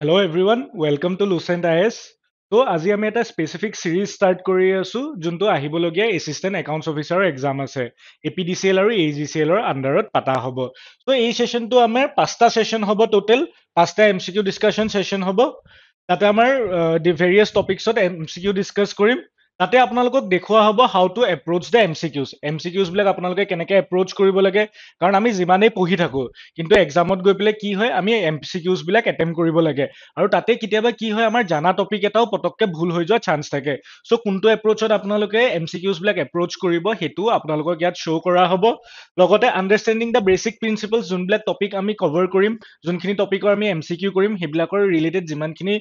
Hello everyone, welcome to Lucent IS. তো আজি আমি এটা স্পেচিফিক সিৰিজ ষ্টাৰ্ট কৰি আছো যোনটো আহিবলগীয়া এছিষ্টেণ্ট একাউণ্টছ অফিচাৰৰ এক্সাম আছে APDCL আৰু AGCL ৰ আণ্ডাৰত পাতা হ'ব। তো এই সেশনটো আমাৰ পাঁচটা সেশন হ'ব টোটেল, পাঁচটা MCQ ডিছকাশ্যন সেশন হ'ব। তাতে আমাৰ ভেৰিয়াছ টপিকছত MCQ ডিছকাছ কৰিম। তাতে আপোনালোকক দেখুওৱা হ'ব হাউ টু এপ্ৰ'চ দ্য এমচিকিউজ বিলাক আপোনালোকে কেনেকৈ এপ্ৰ'চ কৰিব লাগে, কাৰণ আমি যিমানেই পঢ়ি থাকো কিন্তু এক্সামত গৈ পেলাই কি হয় আমি এমচিকিউজ বিলাক এটেম্প কৰিব লাগে আৰু তাতে কেতিয়াবা কি হয় আমাৰ জানা টপিক এটাও পটককে ভুল হৈ যোৱা চান্স থাকে। সো কোনটো এপ্ৰ'চত আপোনালোকে এমচিকিউজ বিলাক এপ্ৰ'চ কৰিব সেইটো আপোনালোকক ইয়াত শ্ব' কৰা হ'ব। লগতে আণ্ডাৰষ্টেণ্ডিং দ্য বেচিক প্ৰিন্সিপলছ যোনবিলাক টপিক আমি কভাৰ কৰিম, যোনখিনি টপিকৰ আমি এমচিকিউ কৰিম সেইবিলাকৰ ৰিলেটেড যিমানখিনি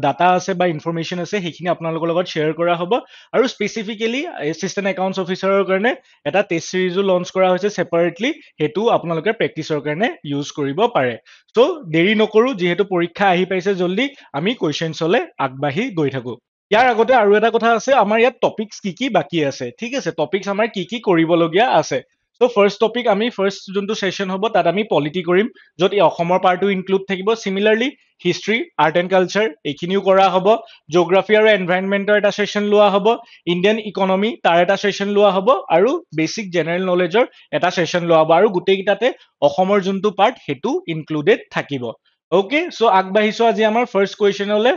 ডাটা আছে বা ইনফৰমেশ্যন আছে সেইখিনি আপোনালোকৰ লগত শ্বেয়াৰ কৰা হ'ব। আৰু স্পেচিফিকেলি এছিষ্টেণ্ট একাউণ্টছ অফিচাৰৰ কাৰণে এটা টেষ্ট চিৰিজো লঞ্চ কৰা হৈছে ছেপাৰেটলি, সেইটো আপোনালোকে প্ৰেক্টিচৰ কাৰণে ইউজ কৰিব পাৰে। চ' দেৰি নকৰো, যিহেতু পৰীক্ষা আহি পাইছে জল্দি, আমি কুৱেশ্যনছলৈ আগবাঢ়ি গৈ থাকো। ইয়াৰ আগতে আৰু এটা কথা আছে, আমাৰ ইয়াত টপিকছ কি কি বাকী আছে, ঠিক আছে, টপিকছ আমাৰ কি কি কৰিবলগীয়া আছে। চ' ফাৰ্ষ্ট টপিক আমি ফাৰ্ষ্ট যোনটো ছেশ্যন হ'ব তাত আমি পলিটি কৰিম, য'ত এই অসমৰ পাৰ্টো ইনক্লুড থাকিব। Similarly history, art and culture এইখিনিও কৰা হ'ব। জিঅ'গ্ৰাফী আৰু এনভাইৰনমেণ্টৰ এটা ছেশ্যন লোৱা হ'ব। ইণ্ডিয়ান ইকনমি তাৰ এটা ছেশ্যন লোৱা হ'ব আৰু বেচিক জেনেৰেল নলেজৰ এটা ছেশ্যন লোৱা হ'ব। আৰু গোটেইকেইটাতে অসমৰ যোনটো পাৰ্ট সেইটো ইনক্লুডেড থাকিব। অ'কে, চ' আগবাঢ়িছো আজি আমাৰ ফাৰ্ষ্ট কুৱেশ্যনলৈ।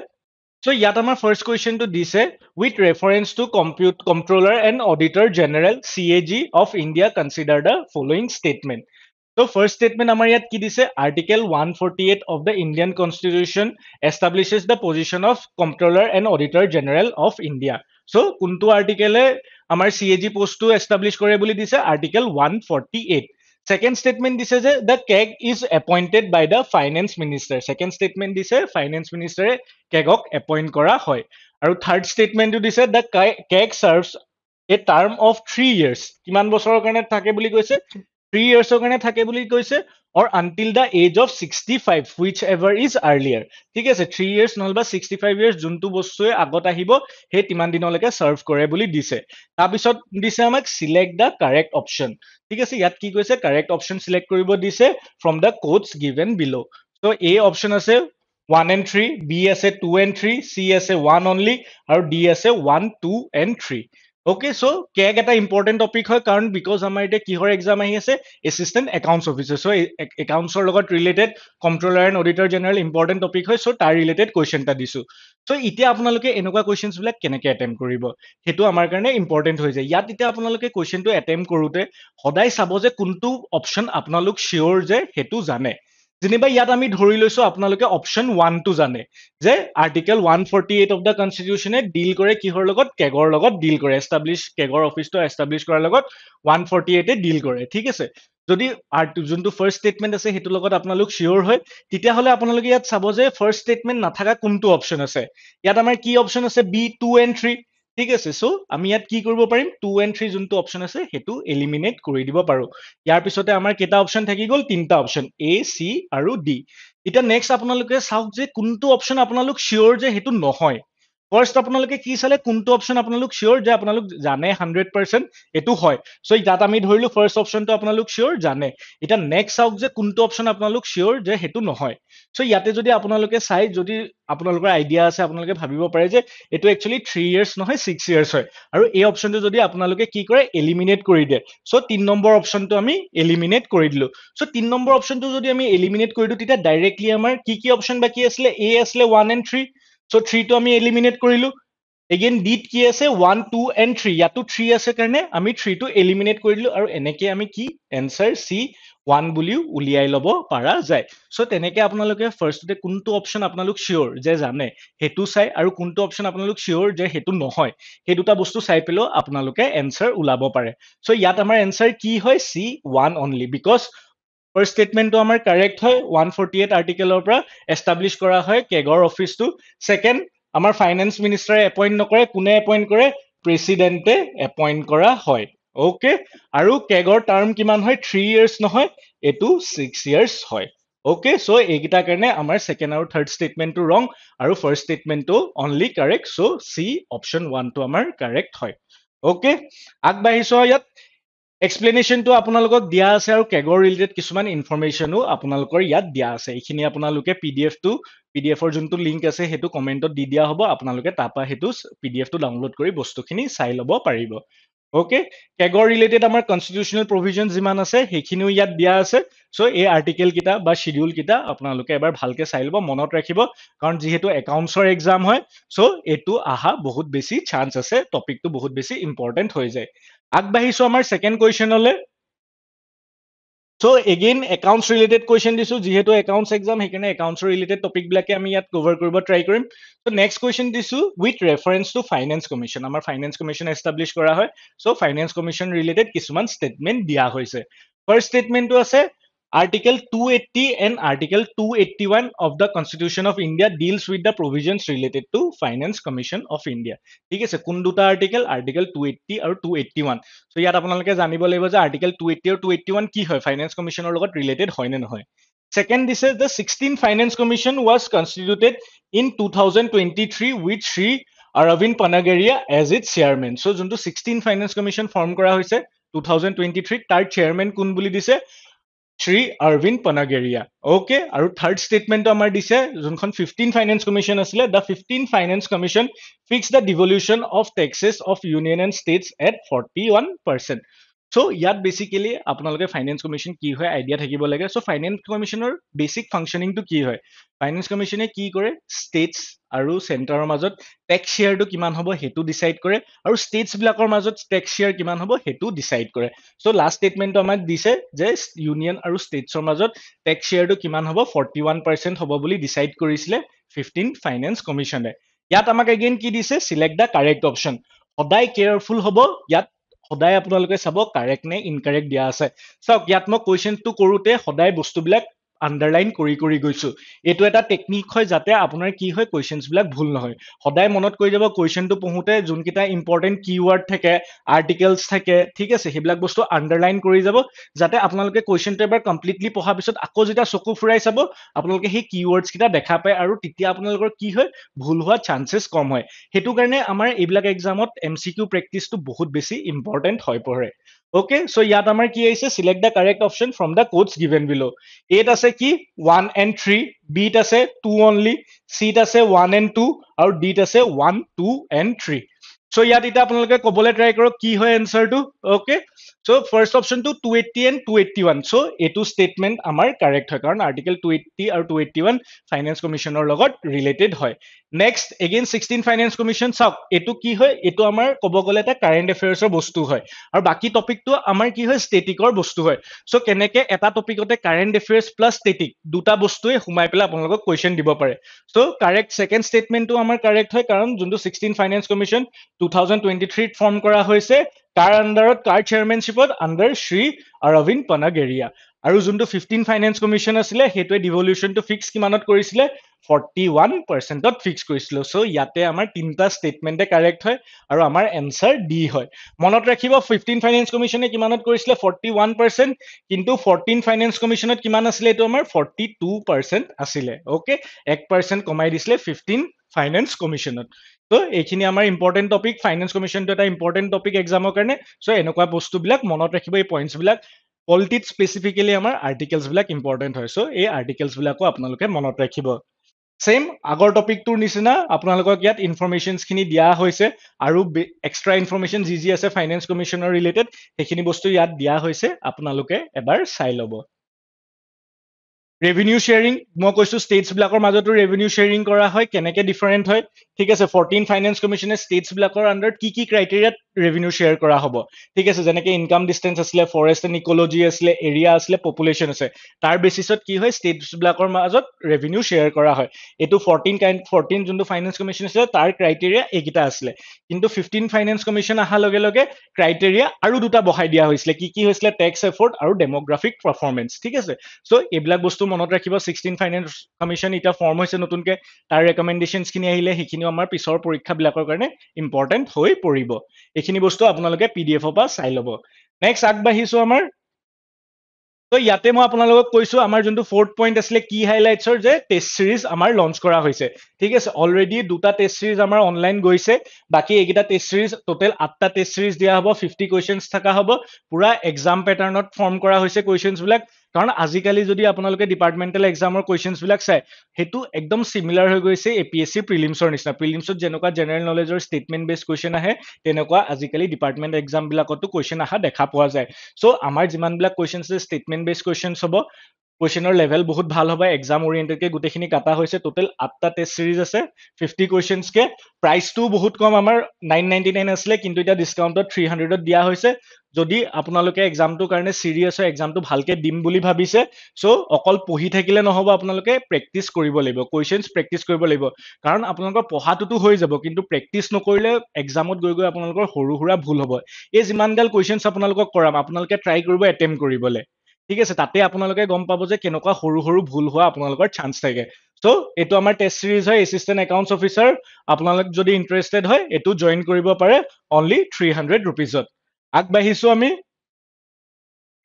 চ' ইয়াত আমাৰ ফাৰ্ষ্ট কুৱেশ্যনটো দিছে, with reference to comptroller and auditor general CAG of India consider the following statement. ত' ফাৰ্ষ্ট ষ্টেটমেণ্ট আমাৰ ইয়াত কি দিছে, article 148 of the Indian constitution establishes the position of comptroller and auditor general of India. So' কোনটো আৰ্টিকেলে আমাৰ CAG পষ্টটো establish কৰে বুলি দিছে, আৰ্টিকেল 148। ছেকেণ্ড ষ্টেটমেণ্ট দিছে যে the CAG is appointed by the finance minister. Second statement দিছে finance মিনিষ্টাৰে কেগক এপইণ্ট কৰা হয়। আৰু থাৰ্ড ষ্টেটমেণ্টটো দিছে the CAG serves a term of 3 years। কিমান বছৰৰ কাৰণে থাকে বুলি কৈছে, 3 yearsৰ কাৰণে থাকে বুলি কৈছে, or until the age of 65 whichever is earlier. ঠিক আছে, 3 years নহ'লে বা 65 years, যোনটো বস্তুৱে আগত আহিব সেই তিমান দিনলৈকে চাৰ্ভ কৰে বুলি দিছে। তাৰপিছত দিছে আমাক চিলেক্ট দ্য কাৰেক্ট অপশ্যন। ঠিক আছে, ইয়াত কি কৈছে, কাৰেক্ট অপশ্যন চিলেক্ট কৰিব দিছে from the codes given below'. To' A option আছে 1 and 3, বি আছে 2 and 3, চি আছে 1 only, আৰু ডি আছে 1, 2 and 3। অ'কে, চ' কেগ এটা ইম্পৰ্টেণ্ট টপিক হয়, কাৰণ বিকজ আমাৰ এতিয়া কিহৰ এক্সাম আহি আছে, এছিষ্টেণ্ট একাউণ্টছ অফিচাৰ। চ' একাউণ্টছৰ লগত related comptroller and auditor general important topic হয়। চ' তাৰ ৰিলেটেড কুৱেশ্যন এটা দিছো। চ' এতিয়া আপোনালোকে এনেকুৱা কুৱেশ্যনছ বিলাক কেনেকৈ এটেম্প কৰিব সেইটো আমাৰ কাৰণে ইম্পৰ্টেণ্ট হৈ যায়। ইয়াত এতিয়া আপোনালোকে কুৱেশ্যনটো এটেম্প কৰোঁতে সদায় চাব যে কোনটো অপশ্যন আপোনালোক চিয়'ৰ যে সেইটো জানে। যেনিবা ইয়াত আমি ধৰি লৈছো আপোনালোকে অপশ্যন 1টো জানে, যে আৰ্টিকেল 148 অফ দ্য কনষ্টিটিউশ্যনে ডিল কৰে কিহৰ লগত, কেগৰ লগত ডিল কৰে, কেগৰ অফিচটো এষ্টাব্লিছ কৰাৰ লগত 148 ডিল কৰে। ঠিক আছে, যদি যোনটো ফাৰ্ষ্ট ষ্টেটমেণ্ট আছে সেইটোৰ লগত আপোনালোক চিয়'ৰ হয়, তেতিয়াহ'লে আপোনালোকে ইয়াত চাব যে ফাৰ্ষ্ট ষ্টেটমেণ্ট নাথাকা কোনটো অপশ্যন আছে। ইয়াত আমাৰ কি অপশ্যন আছে, বি 2 and 3। ঠিক আছে, চ' আমি ইয়াত কি কৰিব পাৰিম, 2 and 3 যোনটো অপশ্যন আছে সেইটো এলিমিনেট কৰি দিব পাৰো। ইয়াৰ পিছতে আমাৰ কেইটা অপশ্যন থাকি গ'ল, তিনিটা অপশ্যন, এ, চি আৰু ডি। এতিয়া নেক্সট আপোনালোকে চাওক যে কোনটো অপশ্যন আপোনালোক চিয়'ৰ যে সেইটো নহয়। ফাৰ্ষ্ট আপোনালোকে কি চালে, কোনটো অপশ্যন আপোনালোক চিয়'ৰ যে আপোনালোক জানে 100% এইটো হয়। চ' তাত আমি ধৰিলো ফাৰ্ষ্ট অপশ্যনটো আপোনালোক চিয়'ৰ জানে। এতিয়া নেক্সট চাওক যে কোনটো অপশ্যন আপোনালোক চিয়'ৰ যে সেইটো নহয়। চ' ইয়াতে যদি আপোনালোকে চাই, যদি আপোনালোকৰ আইডিয়া আছে, আপোনালোকে ভাবিব পাৰে যে এইটো একচুৱেলি 3 years নহয় 6 years হয়। আৰু এই অপশ্যনটো যদি আপোনালোকে কি কৰে, এলিমিনেট কৰি দিয়ে। চ' 3 নম্বৰ অপশ্যনটো আমি এলিমিনেট কৰি দিলো। চ' 3 নম্বৰ অপশ্যনটো যদি আমি এলিমিনেট কৰি দিওঁ, তেতিয়া ডাইৰেক্টলি আমাৰ কি কি অপশ্যন বাকী আছিলে, এ আছিলে 1 and 3। চ' 3টো আমি এলিমিনেট কৰিলো। এগেইন ডিত কি আছে, 1, 2 and 3। ইয়াতো 3 আছে কাৰণে আমি 3টো এলিমিনেট কৰি দিলো, আৰু এনেকে আমি কি এনচাৰ C1 বুলিও উলিয়াই ল'ব পৰা যায়। চ' তেনেকে আপোনালোকে ফাৰ্ষ্টতে কোনটো অপশ্যন আপোনালোক চিয়'ৰ যে জানে সেইটো চাই, আৰু কোনটো অপশ্যন আপোনালোক চিয়'ৰ যে সেইটো নহয়, সেই দুটা বস্তু চাই পেলাইও আপোনালোকে এনচাৰ ওলাব পাৰে। চ' ইয়াত আমাৰ এনচাৰ কি হয়, C1 only, বিকজ ফাৰ্ষ্ট ষ্টেটমেণ্টটো আমাৰ কাৰেক্ট হয়, 148 আৰ্টিকেলৰ পৰা এষ্টাব্লিছ কৰা হয় কেগৰ অফিচটো। ছেকেণ্ড, আমাৰ ফাইনেন্স মিনিষ্টাৰে এপইণ্ট নকৰে, কোনে এপইণ্ট কৰে, প্ৰেচিডেণ্টে এপইণ্ট কৰা হয়। অ'কে, আৰু কেগৰ টাৰ্ম কিমান হয়, 3 years নহয়, এইটো 6 years হয়। অ'কে, চ' এইকেইটাৰ কাৰণে আমাৰ ছেকেণ্ড আৰু থাৰ্ড ষ্টেটমেণ্টটো ৰং, আৰু ফাৰ্ষ্ট ষ্টেটমেণ্টটো অনলি কাৰেক্ট। চ' চি অপশ্যন 1টো আমাৰ কাৰেক্ট হয়। অ'কে, আগবাঢ়িছো ইয়াত। এক্সপ্লেনেশ্যনটো আপোনালোকক দিয়া আছে আৰু কেগৰ ৰিলেটেড কিছুমান ইনফৰমেশ্যনো আপোনালোকৰ ইয়াত দিয়া আছে এইখিনি আপোনালোকে পিডিএফৰ যোনটো লিংক আছে সেইটো কমেণ্টত দি দিয়া হ'ব আপোনালোকে তাৰপৰা সেইটো পিডিএফটো ডাউনলোড কৰি বস্তুখিনি চাই ল'ব পাৰিব অ'কে কেগৰ ৰিলেটেড আমাৰ কনষ্টিটিউচনেল প্ৰভিজন যিমান আছে সেইখিনিও ইয়াত দিয়া আছে চ' এই আৰ্টিকেল কেইটা বা শিডিউল কেইটা আপোনালোকে এবাৰ ভালকে চাই ল'ব মনত ৰাখিব কাৰণ যিহেতু একাউণ্টছৰ এক্সাম হয় চ' এইটো আহা বহুত বেছি চান্স আছে টপিকটো বহুত বেছি ইম্পৰ্টেণ্ট হৈ যায় আগবাঢ়িছো আমাৰ ছেকেণ্ড কুৱেশ্যনলৈ চ' এগেইন একাউণ্টছ ৰিলেটেড কুৱেশ্যন দিছো যিহেতু একাউণ্টছ এক্সাম সেইকাৰণে একাউণ্টছৰ ৰিলেটেড টপিক বিলাকে আমি ইয়াত কভাৰ কৰিব ট্ৰাই কৰিম চ' নেক্সট কুৱেশ্যন দিছো with reference two finance commission আমাৰ ফাইনেন্স কমিশ্যন এষ্টাব্লিছ কৰা হয় চ' ফাইনেন্স কমিশ্যন ৰিলেটেড কিছুমান ষ্টেটমেণ্ট দিয়া হৈছে ফাৰ্ষ্ট ষ্টেটমেণ্টটো আছে Article 280 and Article 281 of the Constitution of India deals with the provisions related to Finance Commission of India. ঠিক আছে কোন দুটা আৰ্টিকেল আৰ্টিকেল 280 আৰু 281 সো ইয়াত আপোনালোকে জানিব লাগিব যে আৰ্টিকেল 280 আৰু 281 কি হয় ফাইনেন্স কমিশ্যনৰ লগত ৰিলেটেড হয় নে নহয় Second, this is the 16th Finance Commission was constituted in 2023 with Sri Aravind Panagaria as its chairman. So, যোনটো 16th Finance Commission form কৰা হৈছে 2023 তাৰ chairman কোন বুলি দিছে Sri Arvind Panageria. Okay, আৰু third statement আমাৰ দিছে যোনখন 15 Finance Commission আছিলে the 15 Finance Commission fixed the devolution of taxes of union and states at 41%. So ইয়াত বেসিক্যালি আপোনালোকে ফাইনেন্স কমিশন কি হয় আইডিয়া থাকিব লাগে সো ফাইনেন্স কমিশনৰ বেসিক ফাংশনিংটো কি হয় ফাইনেন্স কমিশনে কি কৰে ষ্টেটস আৰু চেণ্টাৰৰ মাজত টেক্স শেয়াৰটো কিমান হ'ব হেতু ডিসাইড কৰে আৰু ষ্টেটস বিলাকৰ মাজত টেক্স শেয়াৰ কিমান হ'ব হেতু ডিসাইড কৰে সো লাষ্ট ষ্টেটমেন্টটো আমাক দিছে যে ইউনিয়ন আৰু ষ্টেটছৰ মাজত টেক্স শেয়াৰটো কিমান হ'ব 41% হ'ব বুলি ডিসাইড কৰিছিলে 15 ফাইনেন্স কমিশনে ইয়াত আমাক এগেইন কি দিছে সিলেক্ট দা কাৰেক্ট অপশন সদায় কেয়াৰফুল হ'ব ইয়াত সদায় আপোনালোকে চাব কাৰেক্ট নে ইনকাৰেক্ট দিয়া আছে চাওক ইয়াত মই কুৱেশ্যনটো কৰোতে সদায় বস্তুবিলাক আন্ডাৰলাইন কৰি গৈছো এইটো এটা টেকনিক হয় যাতে আপোনাৰ কি হয় কুৱেশ্যনছ বিলাক ভুল নহয় সদায় মনত কৰি যাব কুৱেশ্যনটো পঢ়োতে যোনকেইটা ইম্পৰ্টেণ্ট কিৱৰ্ড থাকে আৰ্টিকেলছ থাকে ঠিক আছে সেইবিলাক বস্তু আন্ডাৰলাইন কৰি যাব যাতে আপোনালোকে কুৱেশ্যনটো এবাৰ কমপ্লিটলি পঢ়াৰ পিছত আকৌ যেতিয়া চকু ফুৰাই চাব আপোনালোকে সেই কিৱৰ্ডছ কেইটা দেখা পায় আৰু তেতিয়া আপোনালোকৰ কি হয় ভুল হোৱা চান্সেছ কম হয় সেইটো কাৰণে আমাৰ এইবিলাক এক্সামত এমচিকিউ প্ৰেক্টিছটো বহুত বেছি ইম্পৰ্টেণ্ট হৈ পৰে Okay, so ইয়াত আমাৰ কি আহিছে select the correct option from the codes given below. A আছে কি 1 and 3, B আছে 2 only, C আছে 1 and 2 আৰু D আছে 1, 2 and 3. So ইয়াত এটা আপোনালোকে কবলে ট্ৰাই কৰক কি হয় আনসাৰটো okay so first option to 280 and 281 so এটো স্টেটমেন্ট আমাৰ কাৰেক্ট হয় কাৰণ আৰ্টিকেল 280 আৰু 281 ফাইনেন্স কমিশনৰ লগত ৰিলেটেড হয় নেক্সট এগেইন 16 ফাইনেন্স কমিশন চাওক এটো কি হয় এটো আমাৰ কব গলে এটা কাৰেন্ট এফেয়াৰ্সৰ বস্তু হয় আৰু বাকি টপিকটো আমাৰ কি হয় ষ্টেটিকৰ বস্তু হয় সো কেনেকে এটা টপিকতে কাৰেন্ট এফেয়াৰ্স প্লাস ষ্টেটিক দুটা বস্তুৱে হুমাই পেলা আপোনালোকক কোৱেশ্চন দিব পাৰে সো কাৰেক্ট সেকেন্ড স্টেটমেন্টটো আমাৰ কাৰেক্ট হয় কাৰণ যোনটো 16 ফাইনেন্স কমিশন 2023 ফৰ্ম কৰা হৈছে কাৰ আন্ডাৰত কাৰ চেয়াৰমেনশিপত আন্ডাৰ শ্ৰী অৰবিন্দ পনাগেৰিয়া আৰু যোনটো 15 ফাইনেন্স কমিশন আছিলে হেতুৱে ডিভলিউশনটো ফিক্স কিমানত কৰিছিলে 41%ত ফিক্স কৰিছিল সো ইয়াতে আমাৰ তিনটা স্টেটমেন্টে কাৰেক্ট হয় আৰু আমাৰ এনসাৰ ডি হয় মনত ৰাখিব 15 ফাইনেন্স কমিশনে কিমানত কৰিছিলে 41% কিন্তু 14 ফাইনেন্স কমিশনত কিমান আছিল এটো আমাৰ 42% আছিল ওকে 1% কমাই দিছিলে 15 ফাইনেন্স কমিশনত তো এইখিনি আমাৰ ইম্পৰ্টেন্ট টপিক ফাইনেন্স কমিশনটো এটা ইম্পৰ্টেন্ট টপিক এক্সামৰ কাৰণে সো এনেকুৱা বস্তুবিলাক মনত ৰাখিব এই পইণ্টছ বিলাক পলিটিত স্পেসিফিক্যালি আমাৰ আৰ্টিকেলছ বিলাক ইম্পৰ্টেন্ট হয় সো এই আৰ্টিকেলছ বিলাকো আপোনালোকে মনত ৰাখিব সেম আগৰ টপিকটোৰ নিচিনা আপোনালোকক ইয়াত ইনফৰমেশনছ খিনি দিয়া হৈছে আৰু এক্সট্ৰা ইনফৰমেশন যি আছে ফাইনেন্স কমিশনৰ ৰিলেটেড সেইখিনি বস্তু ইয়াত দিয়া হৈছে আপোনালোকে এবাৰ চাই ল'ব Revenue sharing, মই কৈছো states বিলাকৰ মাজতো revenue sharing কৰা হয় কেনেকে different হয় ঠিক আছে 14 ফাইনেন্স কমিশনে states বিলাকৰ আন্ডাৰত কি ক্ৰাইটেৰিয়াত revenue share কৰা হ'ব ঠিক আছে যেনেকে income distance আছিলে forest and ecology আছিলে area আছিলে population আছে তাৰ বেসিছত কি হয় states বিলাকৰ মাজত revenue share কৰা হয় এটো 14 যোনটো ফাইনেন্স কমিশন আছে তাৰ ক্ৰাইটেৰিয়া এইকিটা আছিলে কিন্তু 15 ফাইনেন্স কমিশন আহা লগে লগে ক্ৰাইটেৰিয়া আৰু দুটা বহাই দিয়া হৈছিলে কি হৈছিলে ট্যাক্স এফৰ্ট আৰু ডেমোগ্ৰাফিক পাৰফৰমেন্স ঠিক আছে সো এইবিলাক বস্তু মনত ৰাখিব 16 ফাইনেন্স কমিশন এটা ফৰ্ম হৈছে নতুনকে তাৰ ৰেকমেন্ডেশনছ খিনি আহিলে সেইখিনিও আমাৰ পিছৰ পৰীক্ষা বিলাকৰ কাৰণে ইম্পৰ্টেন্ট হৈ পৰিব এইখিনি বস্তু আপোনালোকে পিডিএফ পৰা চাই ল'ব নেক্সট আগবাঢ়িছো আমাৰ তো ইয়াতে মই আপোনালোকক কৈছো আমাৰ যোনটো ফৰ্থ পইণ্ট আছিলে কি হাইলাইটছৰ যে টেষ্ট সিৰিজ আমাৰ লঞ্চ কৰা হৈছে ঠিক আছে অলৰেডি দুটা টেষ্ট সিৰিজ আমাৰ অনলাইন গৈছে বাকি এইকেইটা টেষ্ট সিৰিজ টোটেল 8টা টেষ্ট সিৰিজ দিয়া হ'ব 50 কুৱেশ্যনছ থকা হ'ব পুৰা এক্সাম পেটাৰ্ণত ফৰ্ম কৰা হৈছে কুৱেশ্যনছ বিলাক কাৰণ আজিকালি যদি আপোনালোকে ডিপাৰ্টমেণ্টেল এক্সামৰ কুৱেশ্যনছ বিলাক চাই সেইটো একদম সিমিলাৰ হৈ গৈছে এপিএসসি প্ৰিলিমছৰ নিচিনা প্ৰিলিমছত যেনেকুৱা জেনেৰেল নলেজৰ ষ্টেটমেণ্ট বেছ কুৱেশ্যন আহে তেনেকুৱা আজিকালি ডিপাৰ্টমেণ্ট এক্সাম বিলাকতো কুৱেশ্যন আহা দেখা পোৱা যায় সো আমাৰ যিমানবিলাক কুৱেশ্যনছ আছে ষ্টেটমেণ্ট বেছ কুৱেশ্যনছ হ'ব কুৱেশ্যনৰ লেভেল বহুত ভাল হ'ব এক্সাম ওৰিয়েণ্টেড কে গোটেইখিনি কাটা হৈছে টোটেল 8টা টেষ্ট সিৰিজ আছে 50 কুৱেশ্যনছ কে প্ৰাইচটো বহুত কম আমাৰ 999 আছিলে কিন্তু এতিয়া ডিসকাউণ্টত 300ত দিয়া হৈছে যদি আপোনালোকে এক্সামটোৰ কাৰণে সিৰিয়াছ হয় এক্সামটো ভালকে দিম বুলি ভাবিছে সো অকল পঢ়ি থাকিলে নহব আপোনালোকে প্ৰেক্টিচ কৰিব লাগিব কুৱেশ্যনছ প্ৰেক্টিচ কৰিব লাগিব কাৰণ আপোনালোকৰ পঢ়াটোতো হৈ যাব কিন্তু প্ৰেক্টিচ নকৰিলে এক্সামত গৈ গৈ আপোনালোকৰ সৰু সুৰা ভুল হ'ব এই যিমানগাল কুৱেশ্যনছ আপোনালোকক কৰাম আপোনালোকে ট্ৰাই কৰিব এটেম্প কৰিবলৈ ঠিক আছে তাতে আপোনালোকে গম পাব যে কেনেকুৱা সৰু সৰু ভুল হোৱা আপোনালোকৰ চান্স থাকে সো এইটো আমাৰ টেষ্ট সিৰিজ হয় এচিষ্টেণ্ট একাউণ্টছ অফিচাৰ আপোনালোক যদি ইন্টাৰেষ্টেড হয় এইটো জইন কৰিব পাৰে অনলি 300 ৰুপিজত আগবাঢ়িছো আমি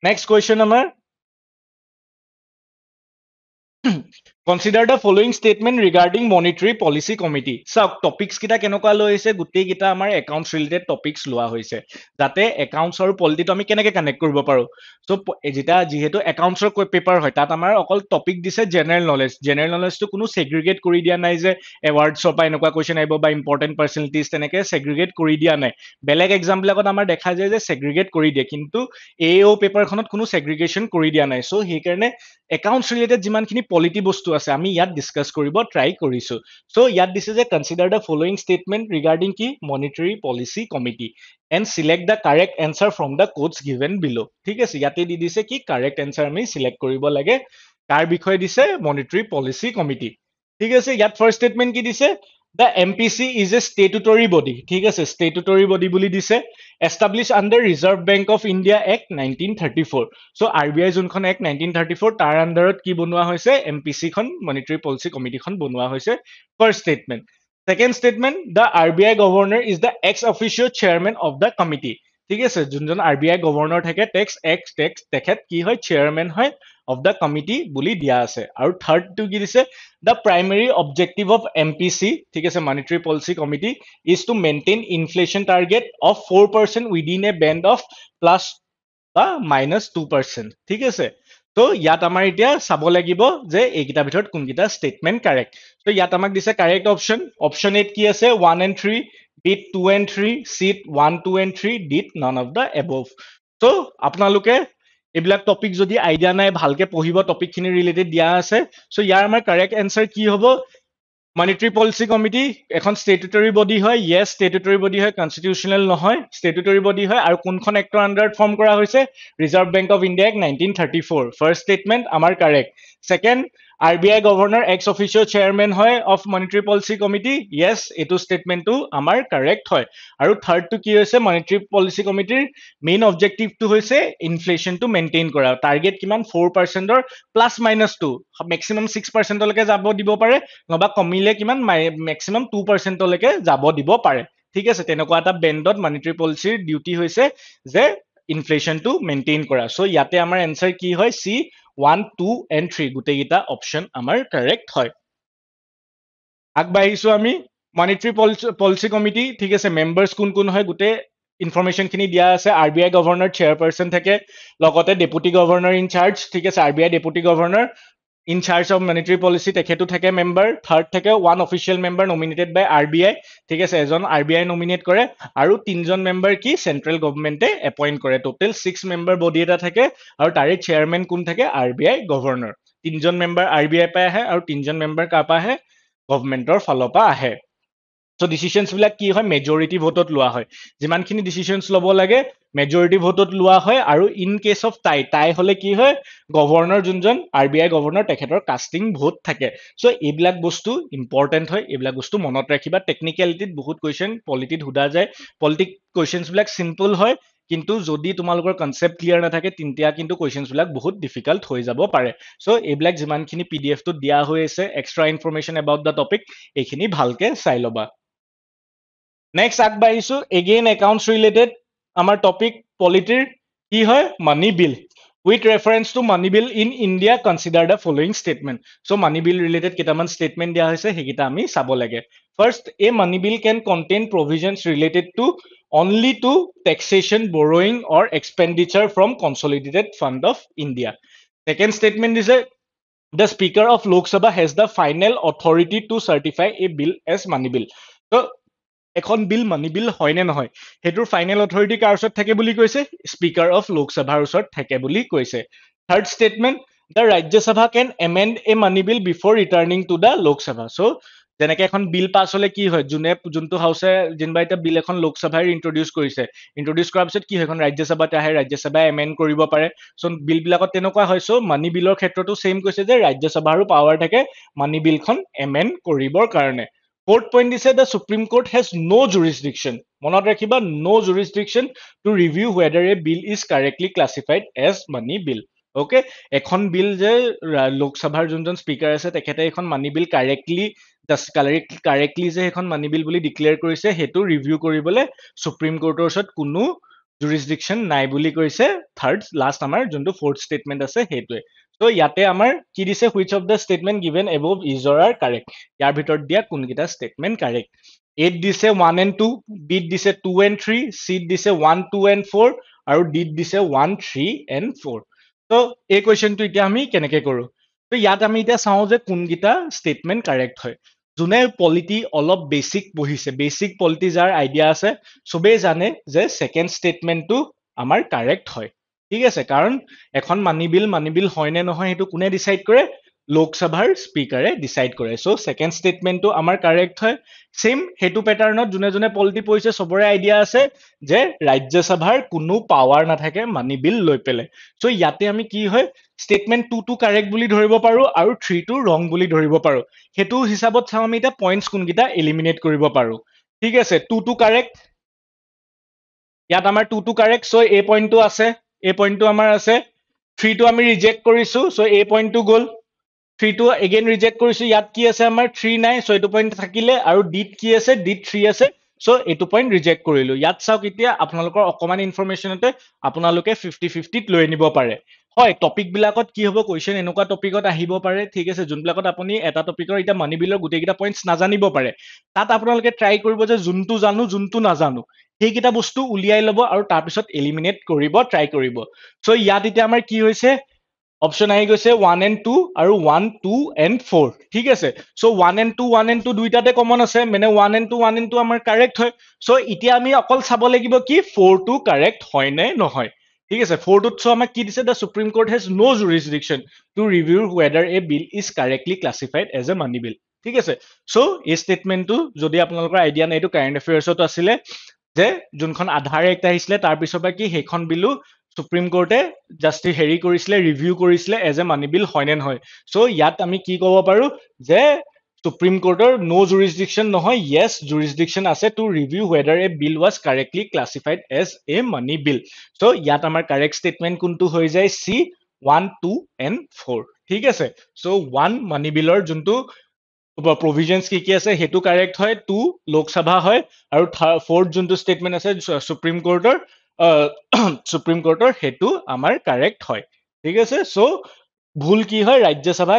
নেক্সট কুৱেশ্যন আমাৰ Consider the following statement regarding monetary policy committee. চাওক টপিকস কিটা কেনেকুৱা লৈ আহিছে গোটেই কিটা আমাৰ একাউণ্টছ ৰিলেটেড টপিকস লোৱা হৈছে যাতে একাউণ্টছ আৰু পলিটিটো আমি কেনেকে কানেক্ট কৰিব পাৰো সো যেটা যেহেতু একাউণ্টছৰ পেপাৰ হয় তাত আমাৰ অকল টপিক দিছে জেনেৰেল নলেজটো কোনো সেগ্ৰিগেট কৰি দিয়া নাই যে এৱাৰ্ডছৰ পৰা এনেকুৱা কুৱেশ্যন আহিব বা ইম্পৰ্টেণ্ট পাৰ্চনেলিটিজ তেনেকে সেগ্ৰিগেট কৰি দিয়া নাই বেলেগ এক্সাম বিলাকত আমাৰ দেখা যায় যে সেগ্ৰিগেট কৰি দিয়ে কিন্তু এও পেপাৰখনত কোনো সেগ্ৰিগেশ্যন কৰি দিয়া নাই সো সেইকাৰণে একাউণ্টছ ৰিলেটেড যিমানখিনি পলিটি বস্তু আছে আমি ইয়াত ডিসকাস কৰিব ট্ৰাই কৰিছো সো ইয়াত দিছে যে consider the following statement regarding কি monetary policy committee and select the correct answer from the codes given below ঠিক আছে ইয়াতে দি দিছে কি কাৰেক্ট এনসাৰ আমি সিলেক্ট কৰিব লাগে কাৰ বিষয়ে দিছে মনিটাৰী পলিচি কমিটি ঠিক আছে ইয়াত ফাৰ্ষ্ট ষ্টেটমেণ্ট কি দিছে The MPC is a statutory body. ঠিক আছে statutory body বুলি দিছে established under Reserve Bank of India Act 1934. So RBI যোনখন Act 1934 তাৰ আন্ডাৰত কি বনোৱা হৈছে MPC খন Monetary Policy Committee খন বনোৱা হৈছে first statement. Second statement the RBI governor is the ex officio chairman of the committee. ঠিক আছে যোনজন RBI গভৰ্ণৰ থাকে তেখেত কি হয় চেয়াৰমেন হয় of the committee বুলি দিয়া আছে আৰু থাৰ্ড টু কি দিছে the primary objective of MPC ঠিক আছে monetary policy committee is to maintain inflation target of 4% within a band of plus বা minus 2% ঠিক আছে তো ইয়াত আমাৰ এতিয়া চাব লাগিব যে এইকেইটা ভিতৰত কোনকেইটা ষ্টেটমেণ্ট কাৰেক্ট তো ইয়াত আমাক দিছে কাৰেক্ট অপশ্যন 8 কি আছে 1 and 3 did 2 and 3 seat 1 2 and 3 did none of the above তো আপোনালোকে এইবিলাক টপিক যদি আইডিয়া নাই ভালকে পঢ়িব টপিক খিনি ৰিলেটেড দিয়া আছে সো ইয়াৰ আমাৰ কাৰেক্ট এনসাৰ কি হ'ব মনিটাৰী পলিচি কমিটি এখন স্টেটুটৰী বডি হয় ইয়েছ স্টেটুটৰী বডি হয় কনষ্টিটিউচনেল নহয় স্টেটুটৰী বডি হয় আৰু কোনখন এক্টৰ আন্ডাৰত ফৰ্ম কৰা হৈছে Reserve Bank of India Act 1934 first statement আমাৰ correct second RBI governor ex officio chairman হয় of monetary policy committee yes এইটো ষ্টেটমেণ্টটো আমাৰ কাৰেক্ট হয় আৰু থাৰ্ডটো কি হৈছে মনিটাৰী পলিচি কমিটিৰ মেইন অবজেক্টিভটো হৈছে ইনফ্লেশ্যনটো মেইনটেইন কৰা টাৰ্গেট কিমান 4%ৰ প্লাছ মাইনাছ 2 মেক্সিমাম 6%লৈকে যাব দিব পাৰে নবা কমিলে কিমান মেক্সিমাম 2%লৈকে যাব দিব পাৰে ঠিক আছে তেনেকুৱা এটা বেণ্ডত মনিটাৰী পলিচিৰ ডিউটি হৈছে যে ইনফ্লেশ্যনটো মেইনটেইন কৰা সো ইয়াতে আমাৰ এনসাৰ কি হয় সি 1 2 and 3 গোটেইকেইটা অপশ্যন আমাৰ কাৰেক্ট হয় আগবাঢ়িছো আমি মনিটাৰী পলিচি কমিটি ঠিক আছে মেম্বাৰ্স কোন কোন হয় গোটেই ইনফৰমেশ্যন খিনি দিয়া আছে RBI গভৰ্ণৰ চেয়াৰপাৰসন থাকে লগতে ডেপুটি গভৰ্ণৰ ইনচাৰ্জ ঠিক আছে RBI deputy governor in charge of monetary policy তেখেতো থাকে মেম্বাৰ থাৰ্ড থাকে ওৱান অফিচিয়েল মেম্বাৰ নমিনেটেড বাই RBI ঠিক আছে এজন RBI নমিনেট কৰে আৰু তিনজন মেম্বাৰ কি চেন্ট্ৰেল গভৰ্ণমেণ্টে এপইণ্ট কৰে টোটেল 6 মেম্বাৰ বডি এটা থাকে আৰু তাৰে চেয়াৰমেন কোন থাকে RBI গভৰ্ণৰ তিনজন মেম্বাৰ RBI পাই আহে আৰু তিনজন মেম্বাৰ কাৰ পৰা আহে গভৰ্ণমেণ্টৰ ফালৰ পৰা আহে সো ডিসিশনস বিলাক কি হয় মেজৰিটি ভোটত লোৱা হয় যিমানখিনি ডিসিশনস ল'ব লাগে মেজৰিটি ভোটত লোৱা হয় আৰু ইন কেস অফ টাই হলে কি হয় গভৰ্ণৰ যোনজন RBI গভৰ্ণৰ তেখেতৰ কাস্টিং ভোট থাকে সো এইবিলাক বস্তু ইম্পৰ্টেন্ট হয় এইবিলাক বস্তু মনত ৰাখিবা টেকনিক্যালিটিত বহুত কোৱেশ্চন পলিটিত হুদা যায় পলিটিক কোৱেশ্চনস বিলাক সিম্পল হয় কিন্তু যদি তোমালোকৰ কনসেপ্ট ক্লিয়াৰ নাথাকে তিনতিয়া কিন্তু কোৱেশ্চনস বিলাক বহুত ডিফিকাল্ট হৈ যাব পাৰে সো এইবিলাক যিমানখিনি PDF টো দিয়া হৈ আছে extra information about the topic এইখিনি ভালকে চাই লবা নেক্সট আগবাঢ়িছো এগেইন একাউণ্টছ ৰিলেটেড আমাৰ টপিক পলিটিৰ কি হয় মানি বিল with reference to money bill in India, consider the following statement. So money bill related kitaman statement dia hoise hegita ami sabo lage. First, a money bill can contain provisions related to only to taxation, borrowing or expenditure from consolidated fund of India. Second statement is a the speaker of Lok Sabha has the final authority to certify a bill as money bill. So এখন বিল মানি বিল হয় নে নহয় হেতুৰ final authority কাৰ ওচৰত থাকে বুলি কৈছে speaker of লোকসভাৰ ওচৰত থাকে বুলি কৈছে third statement the Rajya Sabha can amend a money bill before returning to the Lok Sabha so' যেনেকে এখন বিল পাছ হলে কি হয় যোনটো হাউচে যেনিবা এতিয়া বিল এখন লোকসভাই ইন্ট্ৰডিউচ কৰিছে ইন্ট্ৰডিউচ কৰাৰ পিছত কি হয় এখন ৰাজ্যসভাতে আহে ৰাজ্যসভাই এমেন্ড কৰিব পাৰে চ' বিল বিলাকত তেনেকুৱা হয় চ' মানি বিলৰ ক্ষেত্ৰতো সেম কৈছে যে ৰাজ্যসভাৰো পাৱাৰ থাকে মানি বিলখন এমেন্ড কৰিবৰ কাৰণে Fourth point is that the Supreme Court has no jurisdiction. Monot rakhiba no jurisdiction to review whether a bill is correctly classified as money bill. Okay, এখন বিল যে লোকসভাৰ যোনজন স্পিকাৰ আছে তেখেতে এখন মানি বিল কাৰেক্টলি যে এখন মানি বিল বুলি ডিক্লেয়াৰ কৰিছে সেইটো ৰিভিউ কৰিবলৈ সুপ্ৰিম কোৰ্টৰ ওচৰত কোনো জুৰিছডিকশ্যন নাই বুলি কৈছে থাৰ্ড লাষ্ট আমাৰ যোনটো ফৰ্থ ষ্টেটমেণ্ট আছে সেইটোৱে তো ইয়াতে আমাৰ কি দিছে which of the statement given above is or are correct ইয়াৰ ভিতৰত দিয়া কোনকেইটা ষ্টেটমেণ্ট কাৰেক্ট এত দিছে 1 and 2 বিত দিছে 2 and 3 চিত দিছে 1 2 and 4 আৰু ডিত দিছে 1 3 and 4 তো এই কুৱেশ্যনটো এতিয়া আমি কেনেকে কৰো তো ইয়াত আমি এতিয়া চাওঁ যে কোনকেইটা ষ্টেটমেণ্ট কাৰেক্ট হয় যোনে পলিটি অলপ বেছিক পঢ়িছে বেছিক পলিটি যাৰ আইডিয়া আছে চবেই জানে যে ছেকেণ্ড ষ্টেটমেণ্টটো আমাৰ কাৰেক্ট হয় ঠিক আছে কাৰণ এখন মানি বিল হয় নে নহয় সেইটো কোনে ডিসাইড কৰে লোকসভাৰ স্পিকাৰে ডিসাইড কৰে সো সেকেন্ড স্টেটমেন্টটো আমাৰ কাৰেক্ট হয় সেম হেতু প্যাটাৰ্ণত যোনে যোনে পলিটি পঢ়িছে সবৰে আইডিয়া আছে যে ৰাজ্যসভাৰ কোনো পাৱাৰ নাথাকে মানি বিল লৈ পেলে সো ইয়াতে আমি কি হয় স্টেটমেন্ট 2 টো কাৰেক্ট বুলি ধৰিব পাৰো আৰু 3 টো ৰং বুলি ধৰিব পাৰো হেতু হিচাপত চাও আমি এটা পইণ্টছ কোনকিটা এলিমিনেট কৰিব পাৰো ঠিক আছে 2 টো কাৰেক্ট ইয়াত আমাৰ 2 টো কাৰেক্ট সো এই পইণ্টটো আছে এই পইণ্টটো আমাৰ আছে 3 টো আমি ৰিজেক্ট কৰিছো সো এই পইণ্টটো গল 3 টো এগেইন ৰিজেক্ট কৰিছো ইয়াত কি আছে আমাৰ 3 নাই সো এইটো পইণ্ট থাকিলে আৰু ডিত কি আছে ডিত 3 আছে সো এইটো পইণ্ট ৰিজেক্ট কৰিলো ইয়াত চাওক এতিয়া আপোনালোকৰ অকমান ইনফৰমেশনতে আপোনালোকে 50-50 লৈ নিব পাৰে হয় টপিক বিলাকত কি হ'ব কোৱেশ্চন এনেকুৱা টপিকত আহিব পাৰে ঠিক আছে যোনবিলাকত আপুনি এটা টপিকৰ এটা মানি বিলৰ গোটেইকেইটা পইণ্টছ নাজানিব পাৰে তাত আপোনালোকে ট্ৰাই কৰিব যে যোনটো জানো যোনটো নাজানো সেইকেইটা বস্তু উলিয়াই ল'ব আৰু তাৰপিছত এলিমিনেট কৰিব ট্ৰাই কৰিব সো ইয়াত এতিয়া আমাৰ কি হৈছে অপশন আহি গৈছে 1 and 2 আৰু 1 2 and 4 ঠিক আছে সো 1 and 2 দুইটাতে কমন আছে মানে 1 and 2 আমাৰ কাৰেক্ট হয় সো এতিয়া আমি অকল চাব লাগিব কি 4 টো কাৰেক্ট হয় নে নহয় ঠিক আছে 4 টোত সো আমাক কি দিছে the supreme court has no jurisdiction to review whether a bill is correctly classified as a money bill ঠিক আছে সো এই ষ্টেটমেন্টটো যদি আপোনালোকৰ আইডিয়া নাই এইটো কাৰেণ্ট এফেয়াৰ্ছত আছিলে যে যোনখন আধাৰ এক্ট আহিছিলে তাৰ পিছৰ পৰা কি সেইখন বিলো সুপ্ৰিম কোৰ্টে জাষ্ট হেৰি কৰিছিলে ৰিভিউ কৰিছিলে এজ এ মানি বিল হয় নে নহয় সো ইয়াত আমি কি ক'ব পাৰো যে সুপ্ৰিম কোৰ্টৰ নো জুৰিছডিকশ্যন নহয় ইয়েছ জুৰিছডিকশ্যন আছে to review whether a bill was correctly classified as a money bill so ইয়াত আমাৰ কাৰেক্ট ষ্টেটমেন্ট কোনটো হৈ যায় সি 1 2 and 4 ঠিক আছে সো 1 মানি বিলৰ যোনটো provisions কি কি আছে হেতু কাৰেক্ট হয় 2 লোকসভা হয় আৰু ফোৰ্থ যোনটো ষ্টেটমেন্ট আছে সুপ্ৰিম কোৰ্টৰ হেতু আমাৰ কাৰেক্ট হয় ঠিক আছে সো ভুল কি হয় Rajya Sabha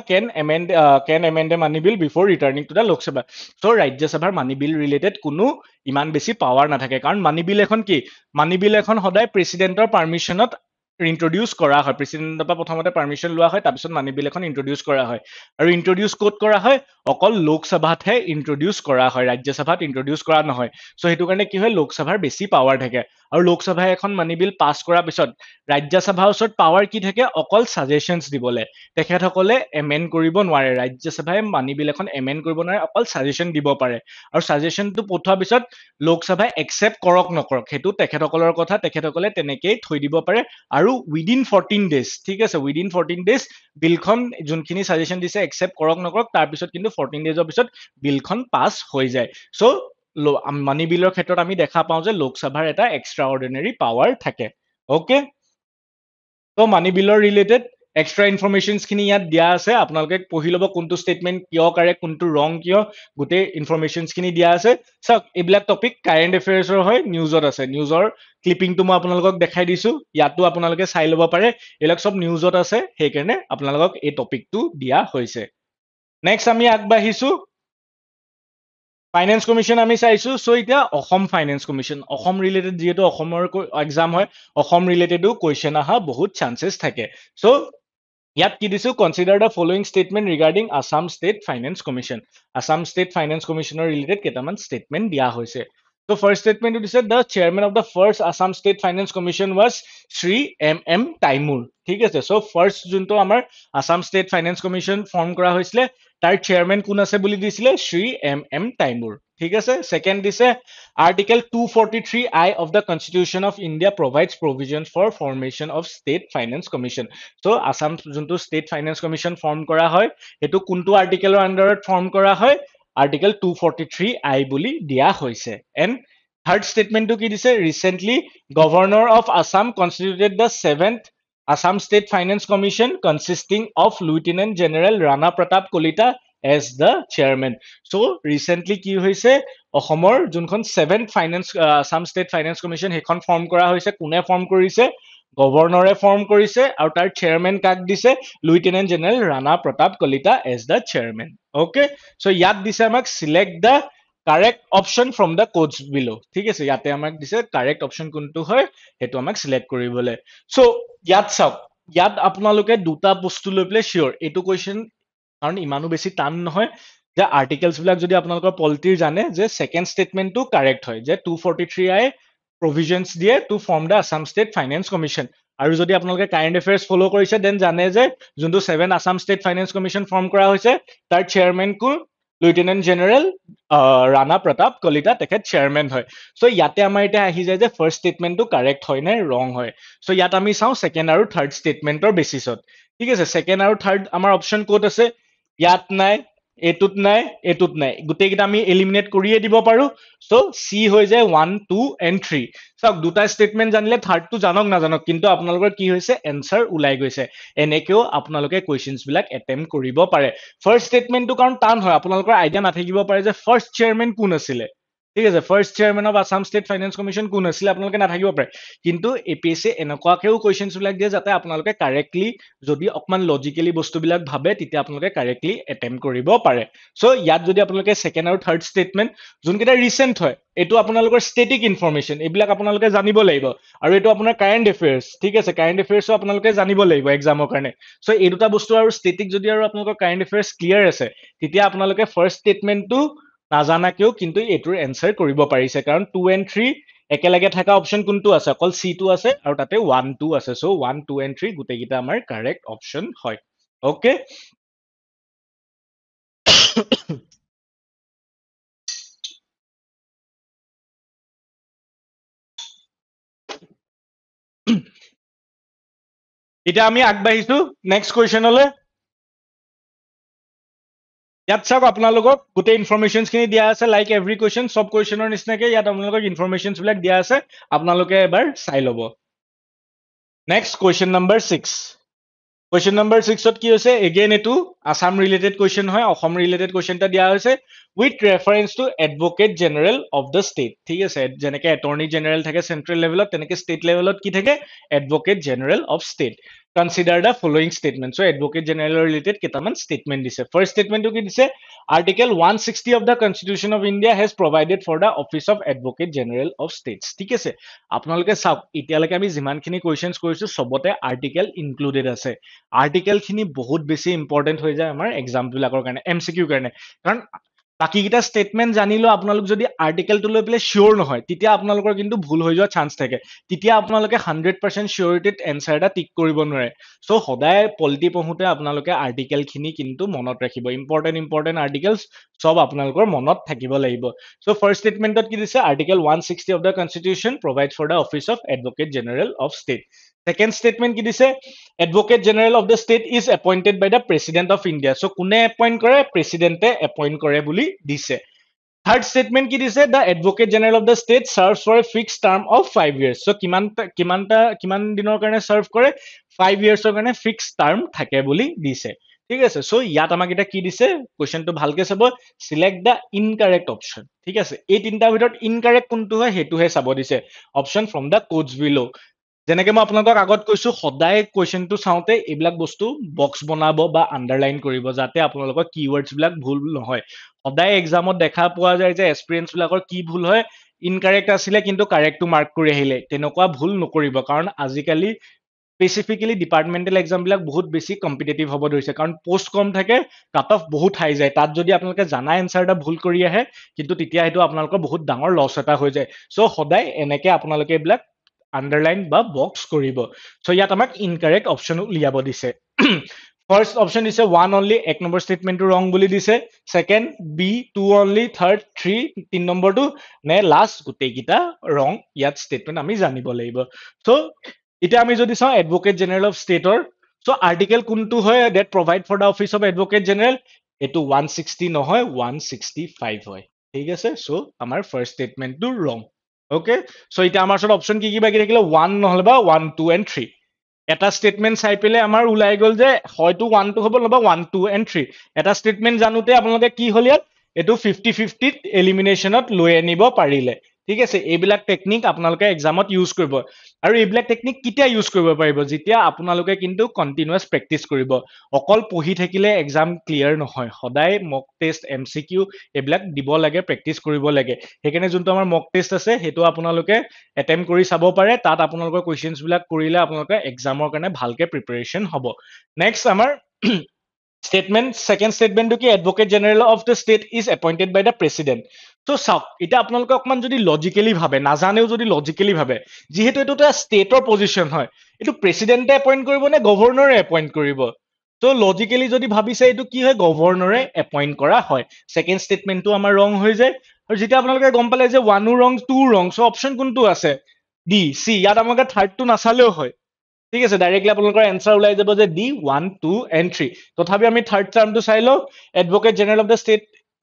can amend a money bill before returning to the Lok Sabha so ৰাজ্যসভাৰ মানি বিল ৰিলেটেড কোনো ইমান বেছি পাৱাৰ নাথাকে কাৰণ মানি বিল এখন কি মানি বিল এখন সদায় প্ৰেসিডেন্টৰ পাৰমিশনত ইন্ট্ৰডিউচ কৰা হয় প্ৰেসিডেন্টৰ পৰা প্ৰথমতে পাৰমিশন লোৱা হয় তাৰপিছত মানি বিল এখন ইন্ট্ৰডিউচ কৰা হয় আৰু ইন্ট্ৰডিউচ ক'ত কৰা হয় অকল লোকসভাতহে ইন্ট্ৰডিউচ কৰা হয় ৰাজ্যসভাত ইন্ট্ৰডিউচ কৰা নহয় সো সেইটো কাৰণে কি হয় লোকসভাৰ বেছি পাৱাৰ থাকে আৰু লোকসভাই এখন মানি বিল পাছ কৰাৰ পিছত ৰাজ্যসভাৰ ওচৰত পাৱাৰ কি থাকে অকল সাজেশনছ দিবলে তেখেতসকলে এমেন্ড কৰিব নোৱাৰে ৰাজ্যসভাই মানি বিল এখন এমেন্ড কৰিব নোৱাৰে অকল সাজেশন দিব পাৰে আৰু সাজেশনটো পঠোৱাৰ পিছত লোকসভাই একচেপ্ট কৰক নকৰক সেইটো তেখেতসকলৰ কথা তেখেতসকলে তেনেকেই থৈ দিব পাৰে আৰু উইদিন 14 ডেজ ঠিক আছে উইদিন 14 ডেজ বিলখন যোনখিনি সাজেশন দিছে একচেপ্ট কৰক নকৰক তাৰপিছত কিন্তু 14 ডেজৰ পিছত বিলখন পাছ হৈ যায় সো মানি বিলৰ ক্ষেত্ৰত আমি দেখা পাওঁ যে লোকসভাৰ এটা এক্সট্ৰা অৰ্ডিনাৰী পাৱাৰ থাকে ওকে তো মানি বিলৰ ৰিলেটেড এক্সট্ৰা ইনফৰমেশ্যনছ খিনি ইয়াত দিয়া আছে আপোনালোকে পঢ়ি ল'ব কোনটো ষ্টেটমেণ্ট কিয় কাৰেক্ট কোনটো ৰং কিয় গোটেই ইনফৰমেশ্যনছ খিনি দিয়া আছে চাওক এইবিলাক টপিক কাৰেণ্ট এফেয়াৰ্ছৰ হয় নিউজত আছে নিউজৰ ক্লিপিংটো মই আপোনালোকক দেখাই দিছো ইয়াতো আপোনালোকে চাই ল'ব পাৰে এইবিলাক চব নিউজত আছে সেইকাৰণে আপোনালোকক এই টপিকটো দিয়া হৈছে নেক্সট আমি আগবাঢ়িছো ফাইনেন্স কমিশ্যন আমি চাইছো চ' এতিয়া Assam finance commission Assam related যিহেতু অসমৰ এক্সাম হয় অসম ৰিলেটেডো কুৱেশ্যন অহা বহুত চান্সেছ থাকে চ' ইয়াত কি দিছো consider the following statement regarding Assam state finance commission Assam state finance কমিশ্যনৰ ৰিলেটেড কেইটামান ষ্টেটমেণ্ট দিয়া হৈছে চ' ফাৰ্ষ্ট ষ্টেটমেণ্টটো দিছে the chairman of the first Assam state finance commission was Shri M Taimur ঠিক আছে চ' ফাৰ্ষ্ট যোনটো আমাৰ Assam state finance commission form কৰা হৈছিলে তাৰ চেয়াৰমেন কোন আছে বুলি দিছিলে শ্ৰী এম তাইমুৰ ঠিক আছে সেকেন্ড দিছে article 243I of the Constitution of India provides provisions for formation of state finance commission so Assam যোনটো state finance commission ফৰ্ম কৰা হয় এটো কোনটো আৰ্টিকেলৰ আন্ডাৰত ফৰ্ম কৰা হয় আৰ্টিকেল 243I বুলি দিয়া হৈছে and third statement to ki dise recently governor of Assam constituted the 7th Assam State Finance Commission consisting of Lieutenant General Rana Pratap Kolita as the chairman. So recently ki hoise Ohomor junkhon 7th Finance Assam State Finance Commission hekhon form kora hoise kune form korise governor e form korise aru tar chairman kak dise Lieutenant General Rana Pratap Kolita as the chairman. Okay, so yat dise amak select the correct option from the codes below ঠিক আছে ইয়াতে আমাক দিছে correct option কোনটো হয় হেতু আমাক select কৰিবলে সো ইয়াত চাওক ইয়াত আপোনালোকে দুটা বস্তু লৈ প্লে শিওৰ এটো কোৱেশ্চন কাৰণ ইমানো বেছি টান নহয় যে আৰ্টিকেলছ বিলাক যদি আপোনালোকৰ পলিটিৰ জানে যে সেকেন্ড ষ্টেটমেন্টটো কাৰেক্ট হয় যে 243I প্ৰভিজনছ দিয়ে টু ফৰ্ম দা আসাম ষ্টেট ফাইনেন্স কমিশ্যন আৰু যদি আপোনালোকে কাৰেণ্ট এফেয়াৰ্ছ ফলো কৰিছে দেন জানে যে যোনটো 7 Assam state finance commission form কৰা হৈছে তাৰ চেয়াৰমেন কোন Lieutenant General Rana Pratap Kolita তেখেত চেয়াৰমেন হয় সো ইয়াতে আমাৰ এটা আহি যায় যে ফাৰ্স্ট ষ্টেটমেন্টটো কাৰেক্ট হয় নে ৰং হয় সো ইয়াত আমি চাও সেকেন্ড আৰু থাৰ্ড ষ্টেটমেন্টৰ বেসিছত ঠিক আছে সেকেন্ড আৰু থাৰ্ড আমাৰ অপচন কোড আছে ইয়াত নাই এটুত নাই গুটেই কিটা আমি এলিমিনেট কৰিয়ে দিব পাৰো সো সি হৈ যায় 1 2 and 3 চাওক দুটা ষ্টেটমেন্ট জানিলে থাৰ্ডটো জানক নাজানক কিন্তু আপোনালোকৰ কি হৈছে এনসাৰ ওলাই গৈছে এনেকেও আপোনালোকে কোৱেশ্চনছ বিলাক এটেম্প কৰিব পাৰে ফাৰ্স্ট ষ্টেটমেন্টটো কাৰণ টান হয় আপোনালোকৰ আইডিয়া নাথাকিব পাৰে যে ফাৰ্স্ট চেয়াৰমেন কোন আছিলে ঠিক আছে first chairman of Assam state finance commission কোন আছিলে আপোনালোকে নাথাকিব পাৰে কিন্তু এপিএসসি এনেকুৱাকেও কোৱেশ্চনছ বিলাক দিয়ে যাতে আপোনালোকে কাৰেক্টলি যদি অকমান লজিক্যালি বস্তুবিলাক ভাবে তেতিয়া আপোনালোকে কাৰেক্টলি এটেম্প কৰিব পাৰে সো ইয়াত যদি আপোনালোকে সেকেন্ড আৰু থাৰ্ড ষ্টেটমেন্ট যোনকেইটা ৰিসেন্ট হয় এটো আপোনালোকৰ ষ্টেটিক ইনফৰমেশ্যন এইবিলাক আপোনালোকে জানিব লাগিব আৰু এটো আপোনাৰ কাৰেণ্ট এফেয়াৰ্ছ ঠিক আছে কাৰেণ্ট এফেয়াৰ্ছও আপোনালোকে জানিব লাগিব এক্সামৰ কাৰণে সো এই দুটা বস্তু আৰু ষ্টেটিক যদি আৰু আপোনালোকৰ কাৰেণ্ট এফেয়াৰ্ছ ক্লিয়াৰ আছে তেতিয়া আপোনালোকে ফাৰ্স্ট ষ্টেটমেন্টটো নাজানাকেও কিন্তু এটোৰ এনসাৰ কৰিব পাৰিছে কাৰণ 2 and 3 একেলগে থাকা অপচন কোনটো আছে অকল সি টো আছে আৰু তাতে 1 2 আছে সো 1 2 and 3 গুটেই কিটা আমাৰ কাৰেক্ট অপচন হয় ওকে এতিয়া আমি আগবাঢ়িছো নেক্সট কোৱেশ্চনলৈ ইয়াত চাওক আপোনালোকক গোটেই ইনফৰমেশ্যনছ খিনি দিয়া আছে লাইক এভৰি কোৱেশ্চন সব কোৱেশ্চনৰ নিচিনাকে ইয়াত আপোনালোকক ইনফৰমেশ্যনছ বিলাক দিয়া আছে আপোনালোকে এবাৰ চাই ল'ব next question number 6 Question number 6 ত কি হৈছে again এটো Assam related question হয় অসম related question টা দিয়া হৈছে with reference to advocate general of the state ঠিক আছে যেনেকে attorney general থাকে central levelত তেনেকে state levelত কি থাকে advocate general of state consider the following statement so advocate general related কেটামান statement দিছে first statement টো কি দিছে article 160 of the constitution of India has provided for the office of advocate general of states ঠিক আছে আপোনালোকে চাওক এতিয়ালৈকে আমি যিমানখিনি কোৱেশ্চনছ কৰিছো সবতে আৰ্টিকেল ইনক্লুডেড আছে আৰ্টিকেল খিনি বহুত বেছি ইম্পৰ্টেন্ট হৈ যায় আমাৰ এক্সাম বিলাকৰ কাৰণে এমসিকিউ কাৰণে কাৰণ বাকি কিটা স্টেটমেন্ট জানিলো আপোনালোক যদি আৰ্টিকেলটো লৈ পেলে শিওৰ নহয় তেতিয়া আপোনালোকৰ কিন্তু ভুল হৈ যোৱা চান্স থাকে তেতিয়া আপোনালোকে 100% শিওৰিটিত এনসাৰ এটা টিক কৰিব নোৱাৰে সো সদায় পলিটি পঢ়োতে আপোনালোকে আৰ্টিকেল খিনি কিন্তু মনত ৰাখিব ইম্পৰ্টেন্ট আৰ্টিকেলছ সব আপোনালোকৰ মনত থাকিব লাগিব সো ফাৰ্স্ট স্টেটমেন্টত কি দিছে article 160 of the constitution provides for the office of advocate general of state second statement কি দিছে advocate general of the state is appointed by the president of India so কোনে appoint কৰে প্ৰেসিডেন্টে appoint কৰে বুলি দিছে third statement কি দিছে the advocate general of the state serves for a fixed term of 5 years so কিমান দিনৰ কাৰণে serve কৰে 5 ইয়াৰ্ছৰ কাৰণে ফিক্স টাৰ্ম থাকে বুলি দিছে ঠিক আছে সো ইয়াত আমাক এটা কি দিছে কোৱেশ্চনটো ভালকে চাব সিলেক্ট দা ইনকাৰেক্ট অপচন ঠিক আছে এই তিনটাৰ ভিতৰত ইনকাৰেক্ট কোনটো হয় হেতুহে চাব দিছে অপচন ফ্ৰম দা কোডছ বিলো যেনেকে মই আপোনালোকক আগত কৈছো সদায় কোৱেশ্চনটো চাওঁতে এইবিলাক বস্তু বক্স বনাব বা আন্ডাৰলাইন কৰিব যাতে আপোনালোকৰ কিৱৰ্ডছ বিলাক ভুল নহয় সদায় এক্সামত দেখা পোৱা যায় যে এক্সপিৰিয়েন্স বিলাকৰ কি ভুল হয় ইনকাৰেক্ট আছিলে কিন্তু কাৰেক্টটো মাৰ্ক কৰি আহিলে তেনেকুৱা ভুল নকৰিব কাৰণ আজিকালি স্পেচিফিকেলি ডিপাৰ্টমেণ্টেল এক্সাম বিলাক বহুত বেছি কম্পিটেটিভ হ'ব ধৰিছে কাৰণ পোষ্ট কম থাকে কাট অফ বহুত হাই যায় তাত যদি আপোনালোকে জানা এনচাৰ এটা ভুল কৰি আহে কিন্তু তেতিয়া সেইটো আপোনালোকৰ বহুত ডাঙৰ লছ এটা হৈ যায় চ' সদায় এনেকে আপোনালোকে এইবিলাক আন্ডাৰলাইন বা বক্স কৰিব চ' ইয়াত আমাক ইনকাৰেক্ট অপশ্যন উলিয়াব দিছে ফাৰ্ষ্ট অপশ্যন দিছে 1 অনলি এক নম্বৰ ষ্টেটমেণ্টটো ৰং বুলি দিছে ছেকেণ্ড বি 2 অনলি থাৰ্ড 3 তিন নম্বৰটো নে লাষ্ট গোটেইকেইটা ৰং ইয়াত ষ্টেটমেণ্ট আমি জানিব লাগিব চ' এতিয়া আমি যদি চাওঁ এডভোকেট জেনেৰেল অফ ষ্টেটৰ চ' আৰ্টিকেল কোনটো হয় that provide for the office of advocate general এইটো 160 নহয় 165 হয় ঠিক আছে চ' আমাৰ ফাৰ্ষ্ট ষ্টেটমেণ্টটো ৰং অ'কে চ' এতিয়া আমাৰ ওচৰত অপশ্যন কি বাকী থাকিলে 1 নহ'লে বা 1 2 and 3 এটা ষ্টেটমেণ্ট চাই পেলাই আমাৰ ওলাই গ'ল যে হয়তো 1 2 হ'ব নহ'বা 1 2 and 3 এটা ষ্টেটমেণ্ট জানোতে আপোনালোকে কি হ'ল ইয়াত এইটো 50-50 এলিমিনেশ্যনত লৈ আনিব পাৰিলে ঠিক আছে এইবিলাক টেকনিক আপোনালোকে এক্সামত ইউজ কৰিব আৰু এইবিলাক টেকনিক কেতিয়া ইউজ কৰিব পাৰিব যেতিয়া আপোনালোকে কিন্তু কণ্টিনিউৱাছ প্ৰেক্টিচ কৰিব অকল পঢ়ি থাকিলে এক্সাম ক্লিয়াৰ নহয় সদায় মক টেষ্ট MCQ এইবিলাক দিব লাগে প্ৰেক্টিচ কৰিব লাগে সেইকাৰণে যোনটো আমাৰ মক টেষ্ট আছে সেইটো আপোনালোকে এটেম্প কৰি চাব পাৰে তাত আপোনালোকৰ কুৱেশ্যনছ বিলাক কৰিলে আপোনালোকে এক্সামৰ কাৰণে ভালকে প্ৰিপাৰেচন হ'ব নেক্সট আমাৰ statement second statement to ki advocate general of the state is appointed by the president so চাওক এটা আপোনালোকে অকমান যদি লজিক্যালি ভাবে নাজানেও যদি লজিক্যালি ভাবে যেহেতু এটো এটা স্টেটৰ পজিশন হয় এটো প্ৰেসিডেন্টে এপইন্ট কৰিব নে গভৰ্ণৰে এপইন্ট কৰিব তো লজিক্যালি যদি ভাবিছে এটো কি হয় গভৰ্ণৰে এপইন্ট কৰা হয় সেকেন্ড স্টেটমেন্টটো আমাৰ ৰং হৈ যায় আৰু যেতিয়া আপোনালোকে গম পালে যে 1 ও ৰং 2 ৰং সো অপচন কোনটো আছে ডি সি ইয়াত আমাকে থাৰ্ডটো নাচালেও হয় ঠিক আছে ডাইৰেক্টলি আপোনালোকৰ এনসাৰ ওলাই যাব যে ডি 1 2 and 3 তথাপি আমি থাৰ্ড টাৰ্মটো চাই লও advocate general of the state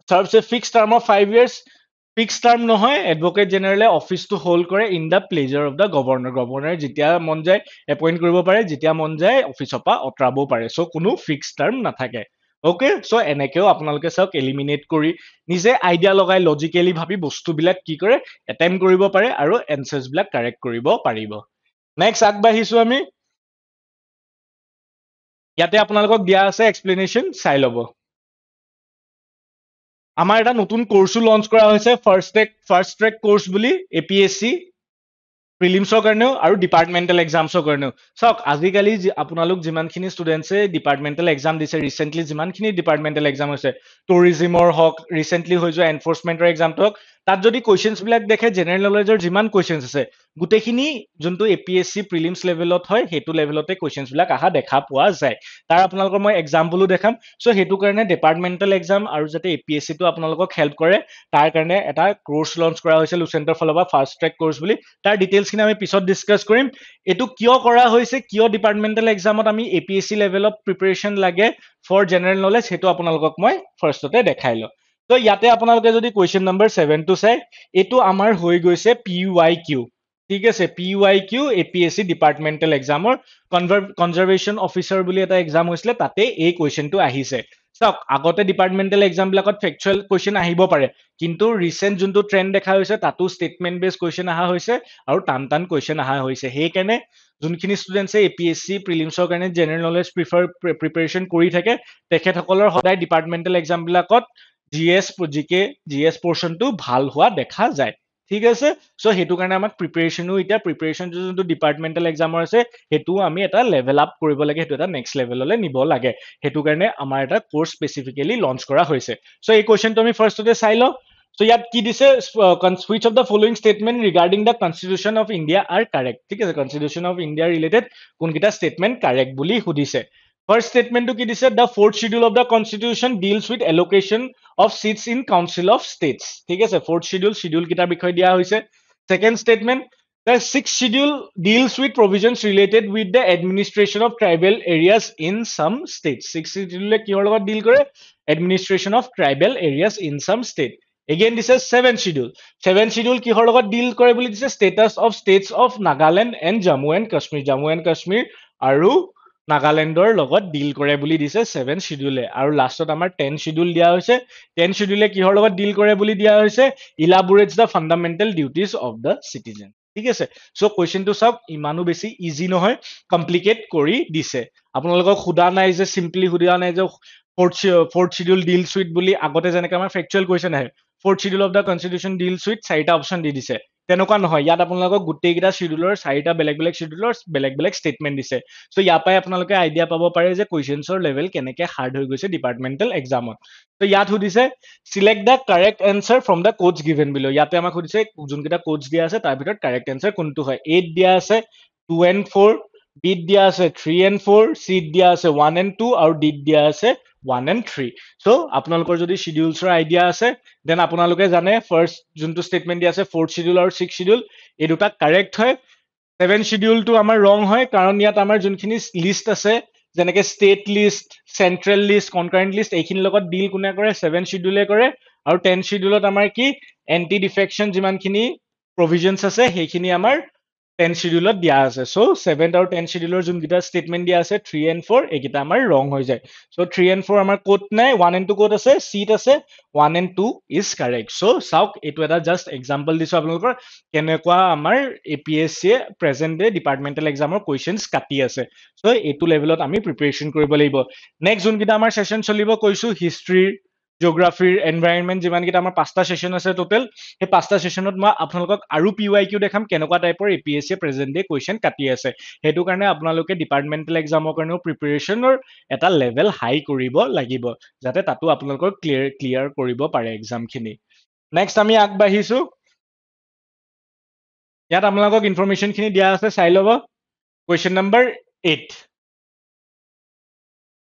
serves a fixed term of 5 years fixed term নহয় এডভোকেট জেনেৰেলে অফিসটো হোল্ড কৰে in the pleasure of the governor গভৰ্ণৰে যেতিয়া মন যায় এপইন্ট কৰিব পাৰে যেতিয়া মন যায় অফিচৰ পৰা অতৰাবও পাৰে সো কোনো ফিক্সড টাৰ্ম নাথাকে ওকে সো এনেকেও আপোনালোকে চাওক এলিমিনেট কৰি নিজে আইডিয়া লগাই লজিক্যালি ভাবি বস্তুবিলাক কি কৰে এটেম্প কৰিব পাৰে আৰু এনসাৰ্ছ বিলাক কাৰেক্ট কৰিব পাৰিব নেক্সট আগবাঢ়িছো আমি ইয়াতে আপোনালোকক দিয়া আছে এক্সপ্লেনেশ্যন চাই ল'ব আমাৰ এটা নতুন কোৰ্সও লঞ্চ কৰা হৈছে ফাৰ্ষ্ট ট্ৰেক কোৰ্স বুলি এপিএসসি প্ৰিলিমছৰ কাৰণেও আৰু ডিপাৰ্টমেণ্টেল এক্সামছৰ কাৰণেও চাওক আজিকালি আপোনালোক যিমানখিনি ষ্টুডেণ্টছে ডিপাৰ্টমেণ্টেল এক্সাম দিছে ৰিচেণ্টলি যিমানখিনি ডিপাৰ্টমেণ্টেল এক্সাম হৈছে টুৰিজিমৰ হওক ৰিচেণ্টলি হৈ যোৱা এনফৰ্চমেণ্টৰ এক্সামটো হওক তাত যদি কুৱেশ্যনছ বিলাক দেখে জেনেৰেল নলেজৰ যিমান কুৱেশ্যনছ আছে গোটেইখিনি যোনটো এপিএসসি প্ৰিলিমছ লেভেলত হয় সেইটো লেভেলতে কুৱেশ্যনছ বিলাক আহা দেখা পোৱা যায় তাৰ আপোনালোকৰ মই এক্সাম্পলো দেখাম সো সেইটো কাৰণে ডিপাৰ্টমেণ্টেল এক্সাম আৰু যাতে এপিএসসি টো আপোনালোকক হেল্প কৰে তাৰ কাৰণে এটা কোৰ্স লঞ্চ কৰা হৈছে লুচেণ্টৰ ফালৰ পৰা ফাৰ্ষ্ট ট্ৰেক কোৰ্স বুলি তাৰ ডিটেইলছ খিনি আমি পিছত ডিসকাস কৰিম এটো কিয় কৰা হৈছে কিয় ডিপাৰ্টমেণ্টেল এক্সামত আমি এপিএসসি লেভেলত প্ৰিপাৰেচন লাগে ফৰ জেনাৰেল নলেজ হেতু আপোনালোকক মই ফাৰ্ষ্টতে দেখাই ল তো ইয়াতে আপোনালোকে যদি কোৱেশ্চন নম্বৰ 7 টো চাই এটো আমাৰ হৈ গৈছে পিওয়াইকিউ ঠিক আছে পিওয়াইকিউ এপিএসসি ডিপাৰ্টমেণ্টেল এক্সামৰ কনজাৰভেশ্যন অফিচাৰ বুলি এটা এক্সাম হৈছিলে তাতে এই কোৱেশ্চনটো আহিছে চাওক আগতে ডিপাৰ্টমেণ্টেল এক্সাম বিলাকত ফেকচুৱেল কোৱেশ্চন আহিব পাৰে কিন্তু ৰিসেন্ট যোনটো ট্ৰেন্ড দেখা হৈছে তাতো স্টেটমেন্ট বেস কোৱেশ্চন আহা হৈছে আৰু টান টান কোৱেশ্চন আহা হৈছে সেইকাৰণে যোনখিনি ষ্টুডেন্টছে এপিএসসি প্ৰিলিমছৰ কাৰণে জেনাৰেল নলেজ প্ৰিপাৰেচন কৰি থাকে তেখেতসকলৰ সদায় ডিপাৰ্টমেণ্টেল এক্সাম বিলাকত জিএস পৰ্চনটো ভাল হোৱা দেখা যায় ঠিক আছে সো হেতু কাৰণে আমাক প্ৰিপাৰেচনো এতিয়া প্ৰিপাৰেচন যোনটো ডিপাৰ্টমেণ্টেল এক্সামৰ আছে হেতু আমি এটা লেভেল আপ কৰিব লাগে হেতু এটা নেক্সট লেভেললৈ নিব লাগে হেতু কাৰণে আমাৰ এটা কোৰ্স স্পেসিফিক্যালি লঞ্চ কৰা হৈছে সো এই কোৱেশ্চনটো আমি ফাৰ্ষ্টতে চাই লও So yet ki dise which of the following statement regarding the Constitution of India are correct? ठीक है Constitution of India related कोन किटा statement correct বুলি সুধিছে First statement to ki dise the fourth schedule of the Constitution deals with allocation of seats in Council of States. ठीक है fourth schedule kita বিষয় দিয়া হৈছে Second statement the sixth schedule deals with provisions related with the administration of tribal areas in some states. Sixth schedule কিহৰ লগত deal কৰে administration of tribal areas in some state. Again, this is 7th schedule. 7th schedule কিহৰ লগত deal কৰে বুলি দিছে status of states of Nagaland and Jammu and Kashmir. Jammu and Kashmir আৰু নাগালেণ্ডৰ লগত ডিল কৰে বুলি দিছে 7 শিডিউলে আৰু লাষ্টত আমাৰ 10 শিডিউল দিয়া হৈছে 10 শিডিউলে কিহৰ লগত ডিল কৰে বুলি দিয়া হৈছে elaborates the fundamental duties of the citizen ঠিক আছে চ' কুৱেশ্যনটো চাওক ইমানো বেছি ইজি নহয় কমপ্লিকেট কৰি দিছে আপোনালোকক সোধা নাই যে চিম্পলি সোধা নাই যে ফৰ্থ শিডিউল ডিলছ উইথ বুলি আগতে যেনেকৈ আমাৰ ফেকচুৱেল কুৱেশ্যন আহে fourth schedule of the constitution deals with 4টা অপশ্যন দি দিছে তেনেকুৱা নহয় ইয়াত আপোনালোকক গোটেইকেইটা শিডিউলৰ 4টা বেলেগ বেলেগ শিডিউলৰ বেলেগ বেলেগ ষ্টেটমেণ্ট দিছে চ' ইয়াৰ পৰাই আপোনালোকে আইডিয়া পাব পাৰে যে কুৱেশ্যনছৰ লেভেল কেনেকৈ হাৰ্ড হৈ গৈছে ডিপাৰ্টমেণ্টেল এক্সামত ত' ইয়াত সুধিছে select the correct answer from the codes given বিলো ইয়াতে আমাক সুধিছে যোনকেইটা কোডছ দিয়া আছে তাৰ ভিতৰত কাৰেক্ট এনচাৰ কোনটো হয় 8 দিয়া আছে 2 and 4 বিত দিয়া আছে 3 and 4 চিত দিয়া আছে 1 and 2 আৰু ডিত দিয়া আছে 1 and 3 চ' আপোনালোকৰ যদি শিডিউলছৰ আইডিয়া আছে দেন আপোনালোকে জানে ফাৰ্ষ্ট যোনটো ষ্টেটমেণ্ট দিয়া আছে 4th শিডিউল আৰু 6th শিডিউল এই দুটা কাৰেক্ট হয় 7 শিডিউলটো আমাৰ ৰং হয় কাৰণ ইয়াত আমাৰ যোনখিনি লিষ্ট আছে যেনেকে state list central list concurrent list এইখিনিৰ লগত ডিল কোনে কৰে 7 শিডিউলে কৰে আৰু 10 শিডিউলত আমাৰ কি এণ্টি ডিফেকশ্যন যিমানখিনি প্ৰভিজনছ আছে সেইখিনি আমাৰ 10 শিডিউলত দিয়া আছে চ' 7 আৰু 10 শিডিউলৰ যোনকেইটা ষ্টেটমেণ্ট দিয়া আছে 3 and 4 এইকেইটা আমাৰ ৰং হৈ যায় চ' 3 and 4 আমাৰ ক'ত নাই 1 and 2 ক'ত আছে চিত আছে 1 and 2 ইজ কাৰেক্ট চ' চাওক এইটো এটা জাষ্ট এক্সাম্পল দিছো আপোনালোকৰ কেনেকুৱা আমাৰ APSCয়ে প্ৰেজেণ্ট ডে ডিপাৰ্টমেণ্টেল এক্সামৰ কুৱেশ্যনছ কাটি আছে চ' এইটো লেভেলত আমি প্ৰিপেৰেশ্যন কৰিব লাগিব নেক্সট যোনকেইটা আমাৰ ছেশ্যন চলিব কৈছো হিষ্ট্ৰীৰ জিঅ'গ্ৰাফিৰ এনভাইৰনমেণ্ট যিমানকেইটা আমাৰ 5টা ছেশ্যন আছে টোটেল সেই 5টা ছেশ্যনত মই আপোনালোকক আৰু PYQ দেখাম কেনেকুৱা টাইপৰ APSCয়ে প্ৰেজেণ্ট ডে কুৱেশ্যন কাটি আছে সেইটো কাৰণে আপোনালোকে ডিপাৰ্টমেণ্টেল এক্সামৰ কাৰণেও প্ৰিপেৰেশ্যনৰ এটা লেভেল হাই কৰিব লাগিব যাতে তাতো আপোনালোকৰ ক্লিয়াৰ কৰিব পাৰে এক্সামখিনি নেক্সট আমি আগবাঢ়িছো ইয়াত আপোনালোকক ইনফৰমেশ্যনখিনি দিয়া আছে চাই ল'ব question number 8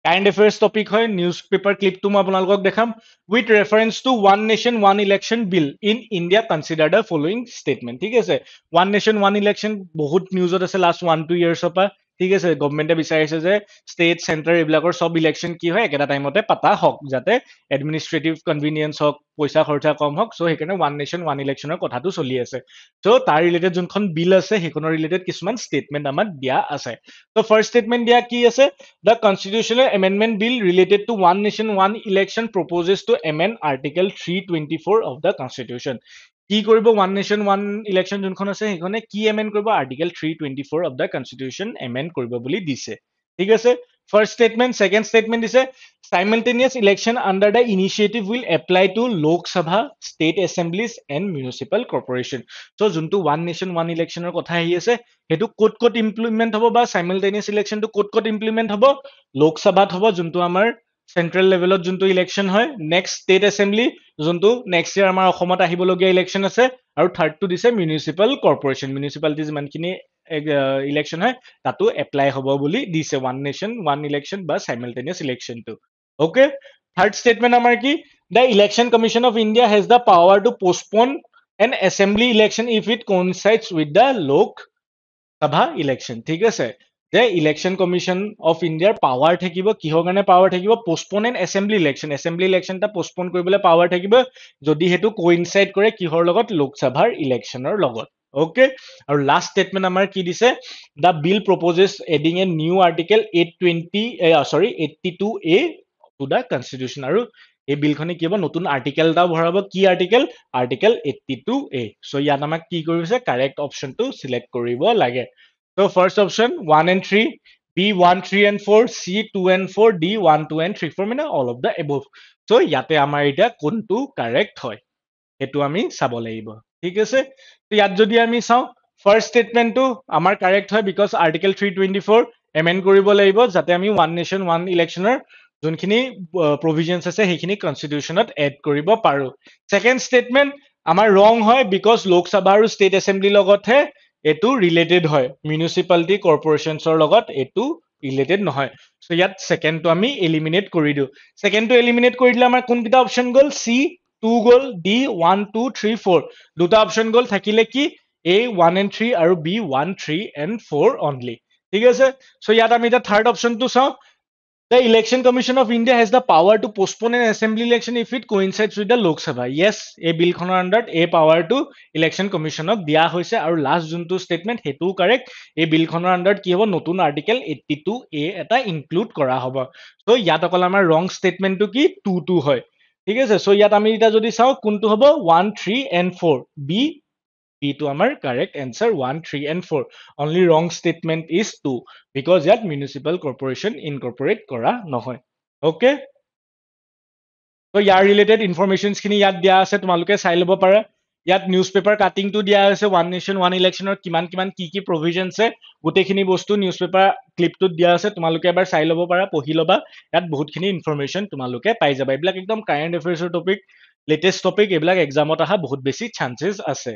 current affairs topic হয় নিউজ পেপাৰ ক্লিপটো মই আপোনালোকক দেখাম with reference two one nation one election bill in India consider the following statement ঠিক আছে ওৱান নেশ্যন ওৱান ইলেকশ্যন বহুত নিউজত আছে লাষ্ট 1-2 yearsৰ পৰা ঠিক আছে গভমেণ্টে বিচাৰিছে যে ষ্টেট চেণ্টাৰ এইবিলাকৰ চব ইলেকশ্যন কি হয় একেটা টাইমতে পাতা হওক যাতে এডমিনিষ্ট্ৰেটিভ কনভিনিয়েন্স হওক পইচা খৰচা কম হওক চ' সেইকাৰণে ওৱান নেশ্যন ওৱান ইলেকশ্যনৰ কথাটো চলি আছে চ' তাৰ ৰিলেটেড যোনখন বিল আছে সেইখনৰ ৰিলেটেড কিছুমান ষ্টেটমেণ্ট আমাক দিয়া আছে ত' ফাৰ্ষ্ট ষ্টেটমেণ্ট দিয়া কি আছে The Constitutional Amendment Bill related to One Nation, One Election proposes to amend Article 324 of the Constitution. কি কৰিব ওৱান নেশ্যন ওৱান ইলেকশ্যন যোনখন আছে সেইখনে কি এমেণ্ড কৰিব article 324 of the constitution amend কৰিব বুলি দিছে ঠিক আছে ফাৰ্ষ্ট ষ্টেটমেণ্ট ছেকেণ্ড ষ্টেটমেণ্ট দিছে simultaneous election under the initiative will apply to Lok Sabha, state assemblies and municipal corporation. So যোনটো one nation one election ৰ কথা আহি আছে সেইটো ক'ত ইমপ্লিমেণ্ট হ'ব বা simultaneous election টো ক'ত ইমপ্লিমেণ্ট হ'ব লোক সভাত হ'ব যোনটো আমাৰ চেন্ট্ৰেল লেভেলত যোনটো ইলেকশ্যন হয় নেক্সট ষ্টেট এছেম্বলি যোনটো নেক্সট ইয়াৰ আমাৰ অসমত আহিবলগীয়া ইলেকশ্যন আছে আৰু থাৰ্ডটো দিছে মিউনিচিপাল কৰ্পৰেশ্যন মিউনিচিপালিটি যিমানখিনি ইলেকশ্যন হয় তাতো এপ্লাই হ'ব বুলি দিছে ওৱান নেশ্যন ওৱান ইলেকশ্যন বা সাইমালটেনিয়াছ ইলেকশ্যনটো ওকে থাৰ্ড ষ্টেটমেণ্ট আমাৰ কি the election commission of India has the power to postpone an assembly election if it coincides with the Lok Sabha election ঠিক আছে যে ইলেকশ্যন কমিশ্যন অফ ইণ্ডিয়াৰ পাৱাৰ থাকিব কিহৰ কাৰণে পাৱাৰ থাকিব পোষ্টপন এণ্ড এছেম্বলি ইলেকশ্যন এটা পোষ্টপন কৰিবলৈ পাৱাৰ থাকিব যদি সেইটো কোইনচাইড কৰে কিহৰ লগত লোকসভাৰ ইলেকশ্যনৰ লগত ওকে আৰু লাষ্ট ষ্টেটমেণ্ট আমাৰ কি দিছে the bill proposes adding a new article 82A to the constitution আৰু এই বিলখনে কি হ'ব নতুন আৰ্টিকেল এটা ভৰাব কি আৰ্টিকেল 82A চ' ইয়াত আমাক কি কৰিছে কাৰেক্ট অপশ্যনটো চিলেক্ট কৰিব লাগে So first option 1 and 3, B 1, 3 and 4, C 2 and 4, D 1, 2 and 3, 4 মানে all of the above. So ইয়াতে আমাৰ এতিয়া কোনটো কাৰেক্ট হয় সেইটো আমি চাব লাগিব ঠিক আছে ইয়াত যদি আমি চাওঁ ফাৰ্ষ্ট ষ্টেটমেণ্টটো আমাৰ কাৰেক্ট হয় বিকজ আৰ্টিকেল 324 এমেণ্ড কৰিব লাগিব যাতে আমি ওৱান নেশ্যন ওৱান ইলেকশ্যনৰ যোনখিনি প্ৰভিজনছ আছে সেইখিনি কনষ্টিটিউশ্যনত এড কৰিব পাৰো ছেকেণ্ড ষ্টেটমেণ্ট আমাৰ ৰং হয় বিকজ লোকসভা আৰু ষ্টেট এছেম্বলিৰ লগতহে এইটো ৰিলেটেড হয় মিউনিচিপালিটি কৰ্পৰেশ্যনছৰ লগত এইটো ৰিলেটেড নহয় চ' ইয়াত ছেকেণ্ডটো আমি এলিমিনেট কৰি দিওঁ ছেকেণ্ডটো এলিমিনেট কৰি দিলে আমাৰ কোনকেইটা অপশ্যন গ'ল চি 2 গ'ল ডি 1 2 3 4 দুটা অপশ্যন গ'ল থাকিলে কি A 1 and 3 আৰু B 1 3 and 4 অনলি ঠিক আছে চ' ইয়াত আমি এতিয়া থাৰ্ড অপশ্যনটো চাওঁ The Election Commission of India has the power to postpone an assembly election if it coincides with the Lok Sabha. Yes, a bill khonar under a power to Election Commission of dia hoise aru last juntu statement hetu correct. A bill khonar under ki hobo notun article 82A eta include kora hobo. So yat okol amar wrong statement to ki 2 hoy. ঠিক আছে, so ইয়াত আমি এটা যদি চাও কোনটো হ'ব 1 3 and 4 b B to our correct answer 1 3 and 4. Only wrong statement is 2 because yet municipal corporation incorporate kora nohoy. Okay, so year related informations খিনি ইয়াত দিয়া আছে তোমালোকে চাই লব পাৰা ইয়াত newspaper cutting to দিয়া আছে one nation one election or কিমান কিমান কি provisions আছে গোটেইখিনি বস্তু newspaper clip to দিয়া আছে তোমালোকে এবাৰ চাই লব পাৰা পঢ়ি লবা ইয়াত বহুতখিনি information তোমালোকে পাই যাবা এইবিলাক একদম current affairs topic latest topic এইবিলাক examত আহা বহুত বেছি chances আছে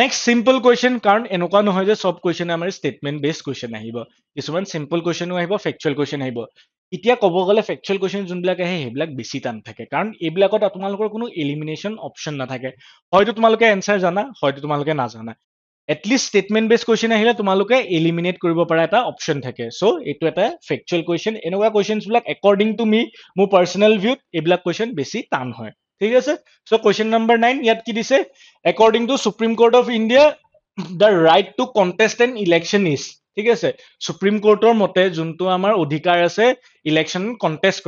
Next simple question কাৰণ এনেকুৱা নহয় যে সব question আমাৰ statement based question আহিব কিছুমান simple question আহিব factual question আহিব এতিয়া ক'ব গ'লে factual question যোনবিলাক আহে সেইবিলাক বেছি টান থাকে কাৰণ এইবিলাকত তোমালোকৰ কোনো elimination option নাথাকে হয়তো তোমালোকে answer জানা হয়তো তোমালোকে নাজানা at least statement based question আহিলে তোমালোকে eliminate কৰিব পৰা এটা option থাকে so এইটো এটা factual question এনেকুৱা questions বিলাক according to me মোৰ personal view এইবিলাক question বেছি টান হয় ঠিক আছে so question number 9 ইয়াত কি দিছে according to Supreme Court of India the right to contest an election is ঠিক আছে সুপ্ৰিম কোৰ্টৰ মতে যোনটো আমাৰ অধিকাৰ আছে ইলেকশ্যন কন্টেষ্ট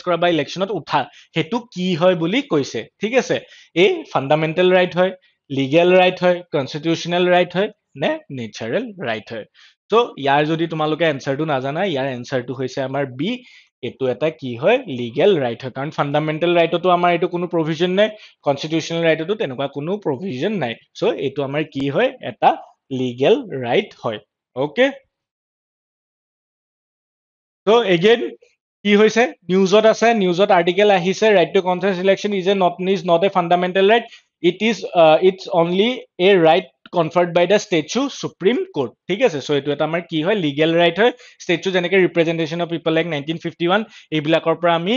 কৰা বা ইলেকশ্যনত উঠা হেতু কি হয় বুলি কৈছে ঠিক আছে এ ফান্ডামেন্টাল ৰাইট হয় লিগেল ৰাইট হয় কনস্টিটিউশনাল ৰাইট হয় নে নেচাৰেল ৰাইট হয় সো ইয়াৰ যদি তোমালোকে এনসাৰটো নাজানা ইয়াৰ এনসাৰটো হৈছে আমাৰ বি এটো এটা কি হয় লিগেল ৰাইট হয় কাৰণ ফান্ডামেন্টাল ৰাইটতো আমাৰ এটো কোনো প্ৰভিজন নাই কনস্টিটিউশনাল ৰাইটতো তেনেকুৱা কোনো প্ৰভিজন নাই সো এটো আমাৰ কি হয় এটা লিগেল ৰাইট হয় ওকে সো এগেইন কি হৈছে নিউজত আছে নিউজত আৰ্টিকেল আহিছে right to contest election is not a fundamental right it's only a right conferred by the statute Supreme Court ঠিক আছে সো এটো এটা আমাৰ কি হয় লিগেল ৰাইট হয় statute যেনেকে representation of people like 1951 এইবিলাকৰ পৰা আমি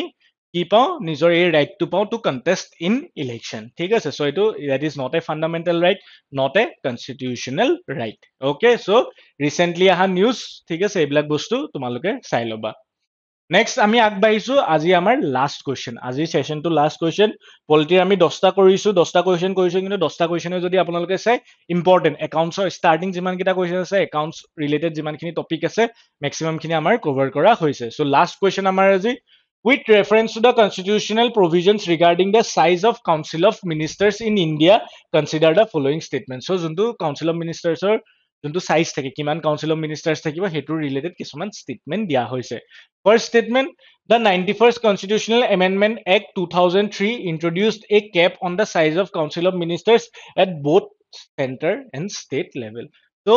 কি পাও নিজৰ এই ৰাইটটো পাও টু কন্টেষ্ট ইন ইলেকশ্যন ঠিক আছে সো এটো that is not a fundamental right not a constitutional right okay so recently আহা নিউজ ঠিক আছে এইবিলাক বস্তু তোমালোকে চাই লবা নেক্সট আমি আগবাঢ়িছো আজি আমাৰ লাষ্ট কোৱেশ্চন আজি সেশনটো লাষ্ট কোৱেশ্চন পলিটিৰ আমি 10টা কৰিছো 10টা কোৱেশ্চন কৰিছো কিন্তু 10টা কোৱেশ্চনে যদি আপোনালোকে চাই ইম্পৰ্টেন্ট একাউন্টছৰ ষ্টাৰ্টিং যিমান কিটা কোৱেশ্চন আছে একাউন্টছ ৰিলেটেড যিমানখিনি টপিক আছে মেক্সিমাম খিনি আমাৰ কভাৰ কৰা হৈছে সো লাষ্ট কোৱেশ্চন আমাৰ আজি with reference to the constitutional provisions regarding the size of council of ministers in India consider the following statements so যোনটো council of ministers যোনটো সাইজ থাকে কিমান কাউন্সিল অফ মিনিষ্টাৰ্ছ থাকিব হেতুৰ related কিছুমান statement দিয়া হৈছে first statement the 91st constitutional amendment act 2003 introduced a cap on the size of council of ministers at both center and state level so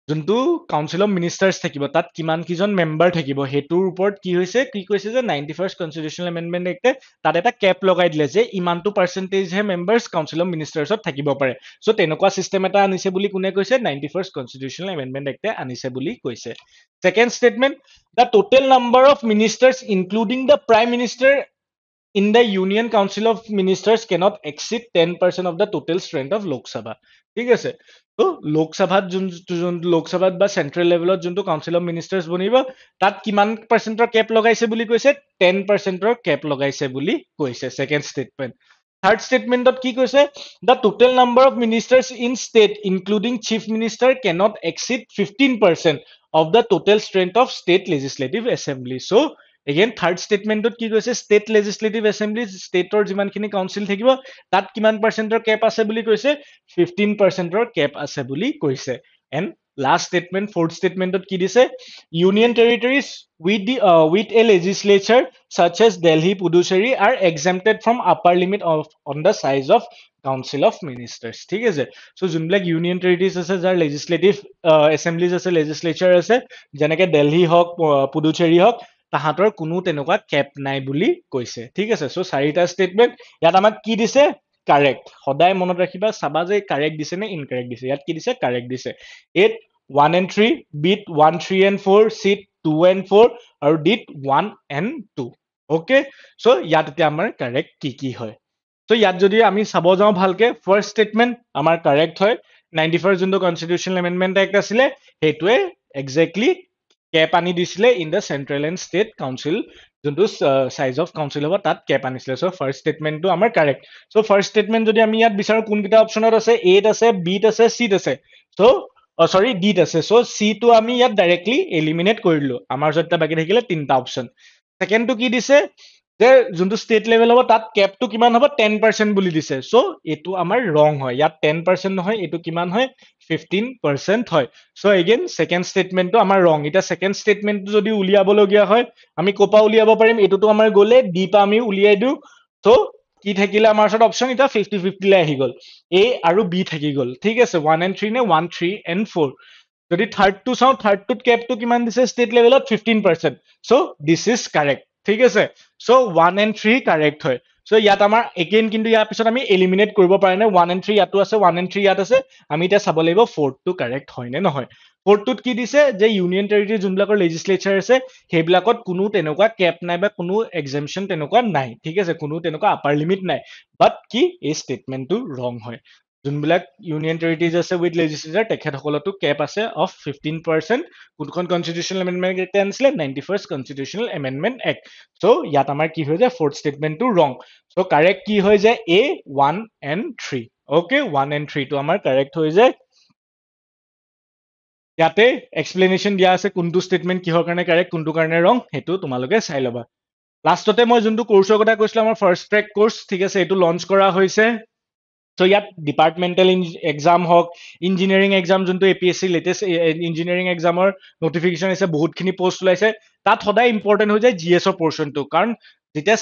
যোনটো council of ministers থাকিব তাত কিমান কিজন member থাকিব হেতুৰ ওপৰত কি হৈছে কি কৈছে যে 91st কনস্টিটিউশনাল এমেন্ডমেন্ট এক্টে তাত এটা কেপ লগাই দিলে যে ইমানটো পাৰ্চেন্টেজ হে মেম্বাৰ্ছ কাউন্সিল অফ মিনিষ্টাৰ্ছত থাকিব পাৰে সো তেনেকুৱা সিস্টেম এটা আনিছে বুলি কোনে কৈছে 91st কনস্টিটিউশনাল এমেন্ডমেন্ট এক্টে আনিছে বুলি কৈছে second statement the total number of ministers including the prime minister in the Union Council of Ministers cannot exceed 10% of the total strength of Lok Sabha. ঠিক আছে তো Lok Sabhat Lok Sabhat বা central লেভেলত যোনটো council of ministers বনিব তাত কিমান পাৰ্চেন্টৰ Cape লগাইছে বুলি কৈছে 10%ৰ কেপ লগাইছে বুলি কৈছে সেকেন্ড স্টেটমেন্ট থাৰ্ড স্টেটমেন্টত কি কৈছে the total number of ministers in state including chief minister cannot exceed 15% of the total strength of state legislative assembly so again third statement কি কৈছে state legislative assembly stateৰ যিমানখিনি council থাকিব তাত কিমান পাৰ্চেন্টৰ Cape আছে বুলি কৈছে 15%ৰ কেপ আছে বুলি কৈছে and last statement fourth statementত কি দিছে union territories with a legislature such as Delhi Puducherry are exempted from upper limit of on the size of council of ministers ঠিক আছে so যোনবিলাক union territories আছে যাৰ legislative assemblies আছে legislature আছে যেনেকে Delhi হক Puducherry হক তাহাঁতৰ কোনো তেনেকুৱা কেপ নাই বুলি কৈছে ঠিক আছে সো চাৰিটা স্টেটমেন্ট ইয়াত আমাক কি দিছে কাৰেক্ট সদায় মনত ৰাখিবা চাবা যে কাৰেক্ট দিছে নে ইনকাৰেক্ট দিছে ইয়াত কি দিছে কাৰেক্ট দিছে 8 1 and 3 bit 1 3 and 4 seat 2 and 4 আৰু ডিট 1 and 2 ওকে সো ইয়াত এতিয়া আমাৰ কাৰেক্ট কি হয় সো ইয়াত যদি আমি চাব যাও ভালকে ফাৰ্স্ট স্টেটমেন্ট আমাৰ কাৰেক্ট হয় 91st যোনটো কনস্টিটিউশনাল এমেন্ডমেন্ট এক্ট আছিলে হেতুৱে এক্স্যাক্টলি কেপ আনি দিছিলে in the central and state council যোনটো চাইজ অফ কাউন্সিল হ'ব তাত কেপ আনিছিলে চ' ফাৰ্ষ্ট ষ্টেটমেণ্টটো আমাৰ কাৰেক্ট চ' ফাৰ্ষ্ট ষ্টেটমেণ্ট যদি আমি ইয়াত বিচাৰো কোনকেইটা অপশ্যনত আছে এত আছে বিত আছে চিত আছে চ' চৰি ডিত আছে চ' চিটো আমি ইয়াত ডাইৰেক্টলি এলিমিনেট কৰি দিলো আমাৰ ওচৰত বাকী থাকিলে তিনিটা অপশ্যন ছেকেণ্ডটো কি দিছে যে যোনটো ষ্টেট লেভেল হ'ব তাত কেপটো কিমান হ'ব 10% বুলি দিছে চ' এইটো আমাৰ ৰং হয় ইয়াত 10% নহয় এইটো কিমান হয় 15% হয় চ' এগেইন ছেকেণ্ড ষ্টেটমেণ্টটো আমাৰ ৰং এতিয়া ছেকেণ্ড ষ্টেটমেণ্টটো যদি উলিয়াবলগীয়া হয় আমি ক'ৰ পৰা উলিয়াব পাৰিম এইটোতো আমাৰ গ'লে ডি পৰা আমি উলিয়াই দিওঁ চ' কি থাকিলে আমাৰ ওচৰত অপশ্যন এতিয়া 50-50 লে আহি গ'ল এ আৰু বি থাকি গ'ল ঠিক আছে 1 and 3 নে 1 3 and 4 যদি থাৰ্ডটো চাওঁ থাৰ্ডটোত কেপটো কিমান দিছে ষ্টেট লেভেলত 15% চ' দিছ ইজ কাৰেক্ট ঠিক আছে চ' 1 and 3 কাৰেক্ট হয় চ' ইয়াত আমাৰ এগেইন কিন্তু ইয়াৰ পিছত আমি এলিমিনেট কৰিব পৰা নাই 1 and 3 ইয়াতো আছে 1 and 3 ইয়াত আছে আমি এতিয়া চাব লাগিব ফ'ৰ্থটো কাৰেক্ট হয় নে নহয় ফ'ৰ্থটোত কি দিছে যে ইউনিয়ন টেৰিটৰী যোনবিলাকৰ লেজিছলেচাৰ আছে সেইবিলাকত কোনো তেনেকুৱা কেপ নাই বা কোনো এক্সেমশ্যন তেনেকুৱা নাই ঠিক আছে কোনো তেনেকুৱা আপাৰ লিমিট নাই বাট কি এই ষ্টেটমেণ্টটো ৰং হয় যোনবিলাক ইউনিয়ন টেৰিটৰিজ আছে উইথ লেজিছলেচাৰ তেখেতসকলতো কেপ আছে অফ 15% কোনখন কনষ্টিটিউচনেল এমেণ্ডমেণ্ট এক্ট আনিছিলে 91st কনষ্টিটিউচনেল এমেণ্ডমেণ্ট এক্ট চ' ইয়াত আমাৰ কি হৈ যায় ফ'ৰ্থ ষ্টেটমেণ্টটো ৰং চ' কাৰেক্ট কি হৈ যায় এ 1 and 3 অ'কে 1 and 3 টো আমাৰ কাৰেক্ট হৈ যায় ইয়াতে এক্সপ্লেনেশ্যন দিয়া আছে কোনটো ষ্টেটমেণ্ট কিহৰ কাৰণে কাৰেক্ট কোনটো কাৰণে ৰং সেইটো তোমালোকে চাই ল'বা লাষ্টতে মই যোনটো কৰ্চৰ কথা কৈছিলো আমাৰ ফাৰ্ষ্ট ট্ৰেক কৰ্চ ঠিক আছে এইটো লঞ্চ কৰা হৈছে চ' ইয়াত ডিপাৰ্টমেণ্টেল এক্সাম হওক ইঞ্জিনিয়াৰিং এক্সাম যোনটো APSC লেটেষ্ট ইঞ্জিনিয়াৰিং এক্সামৰ নটিফিকেশ্যন আছে বহুতখিনি পষ্ট ওলাইছে তাত সদায় ইম্পৰ্টেণ্ট হৈ যায় GS পৰ্চনটো কাৰণ যেতিয়া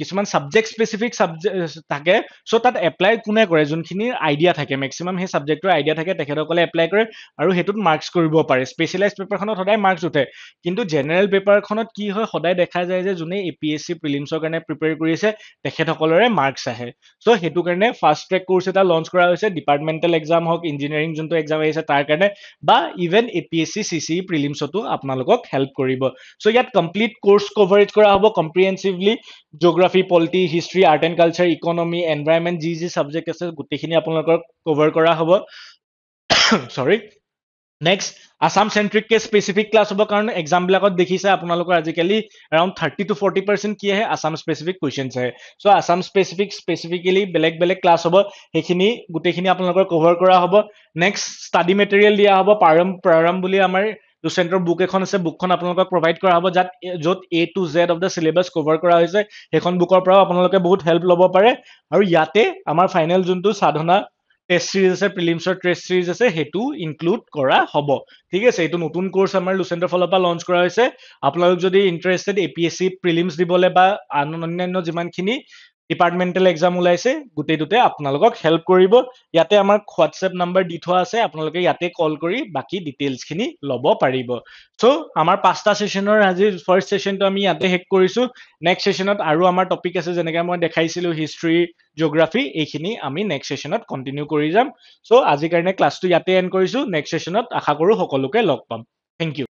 কিছুমান ছাবজেক্ট স্পেচিফিক থাকে চ' তাত এপ্লাই কোনে কৰে যোনখিনি আইডিয়া থাকে মেক্সিমাম সেই ছাবজেক্টৰ আইডিয়া থাকে তেখেতসকলে এপ্লাই কৰে আৰু সেইটোত মাৰ্কছ কৰিব পাৰে স্পেচিয়েলাইজ পেপাৰখনত সদায় মাৰ্কছ উঠে কিন্তু জেনেৰেল পেপাৰখনত কি হয় সদায় দেখা যায় যে যোনে APSC প্ৰিলিমছৰ কাৰণে প্ৰিপেয়াৰ কৰি আছে তেখেতসকলৰে মাৰ্কছ আহে চ' সেইটো কাৰণে ফাৰ্ষ্ট ট্ৰেক কোৰ্চ এটা লঞ্চ কৰা হৈছে ডিপাৰ্টমেণ্টেল এক্সাম হওক ইঞ্জিনিয়াৰিং যোনটো এক্সাম আহিছে তাৰ কাৰণে বা ইভেন APSC CCE প্ৰিলিমছতো আপোনালোকক হেল্প কৰিব চ' ইয়াত কমপ্লিট কোৰ্চ কভাৰেজ কৰা হ'ব comprehensively geography polity history art and culture economy environment যি ছাবজেক্ট আছে গোটেইখিনি আপোনালোকৰ কভাৰ কৰা হ'ব চৰি নেক্সট আছাম চেন্ট্ৰিককে স্পেচিফিক ক্লাছ হ'ব কাৰণ এক্সামবিলাকত দেখিছে আপোনালোকৰ আজিকালি এৰাউণ্ড 30-40% কি আহে আছাম স্পেচিফিক কুৱেশ্যনছ আহে চ' আছাম স্পেচিফিকেলি বেলেগ বেলেগ ক্লাছ হ'ব সেইখিনি গোটেইখিনি আপোনালোকৰ কভাৰ কৰা হ'ব নেক্সট ষ্টাডি মেটেৰিয়েল দিয়া হ'ব প্ৰাৰম্ভ বুলি আমাৰ লুচেণ্টৰ বুক এখন আছে বুকখন আপোনালোকক প্ৰভাইড কৰা হ'ব য'ত A to Z of the syllabus cover কৰা হৈছে সেইখন বুকৰ পৰাও আপোনালোকে বহুত হেল্প ল'ব পাৰে আৰু ইয়াতে আমাৰ ফাইনেল যোনটো সাধনা টেষ্ট চিৰিজ আছে প্ৰিলিমছৰ টেষ্ট চিৰিজ আছে সেইটো ইনক্লুড কৰা হ'ব ঠিক আছে এইটো নতুন কোৰ্চ আমাৰ লুচেণ্টৰ ফালৰ পৰা লঞ্চ কৰা হৈছে আপোনালোক যদি ইণ্টাৰেষ্টেড APSC প্ৰিলিমছ দিবলৈ বা অন্যান্য যিমানখিনি ডিপাৰ্টমেণ্টেল এক্সাম ওলাইছে গোটেইটোতে আপোনালোকক হেল্প কৰিব ইয়াতে আমাৰ হোৱাটছএপ নাম্বাৰ দি থোৱা আছে আপোনালোকে ইয়াতে কল কৰি বাকী ডিটেইলছখিনি ল'ব পাৰিব চ' আমাৰ 5টা ছেশ্যনৰ আজি ফাৰ্ষ্ট ছেশ্যনটো আমি ইয়াতে শেষ কৰিছো নেক্সট ছেশ্যনত আৰু আমাৰ টপিক আছে যেনেকৈ মই দেখাইছিলো হিষ্ট্ৰী জিঅ'গ্ৰাফী এইখিনি আমি নেক্সট ছেশ্যনত কণ্টিনিউ কৰি যাম চ' আজিৰ কাৰণে ক্লাছটো ইয়াতে এণ্ড কৰিছো নেক্সট ছেশ্যনত আশা কৰো সকলোকে লগ পাম থেংক ইউ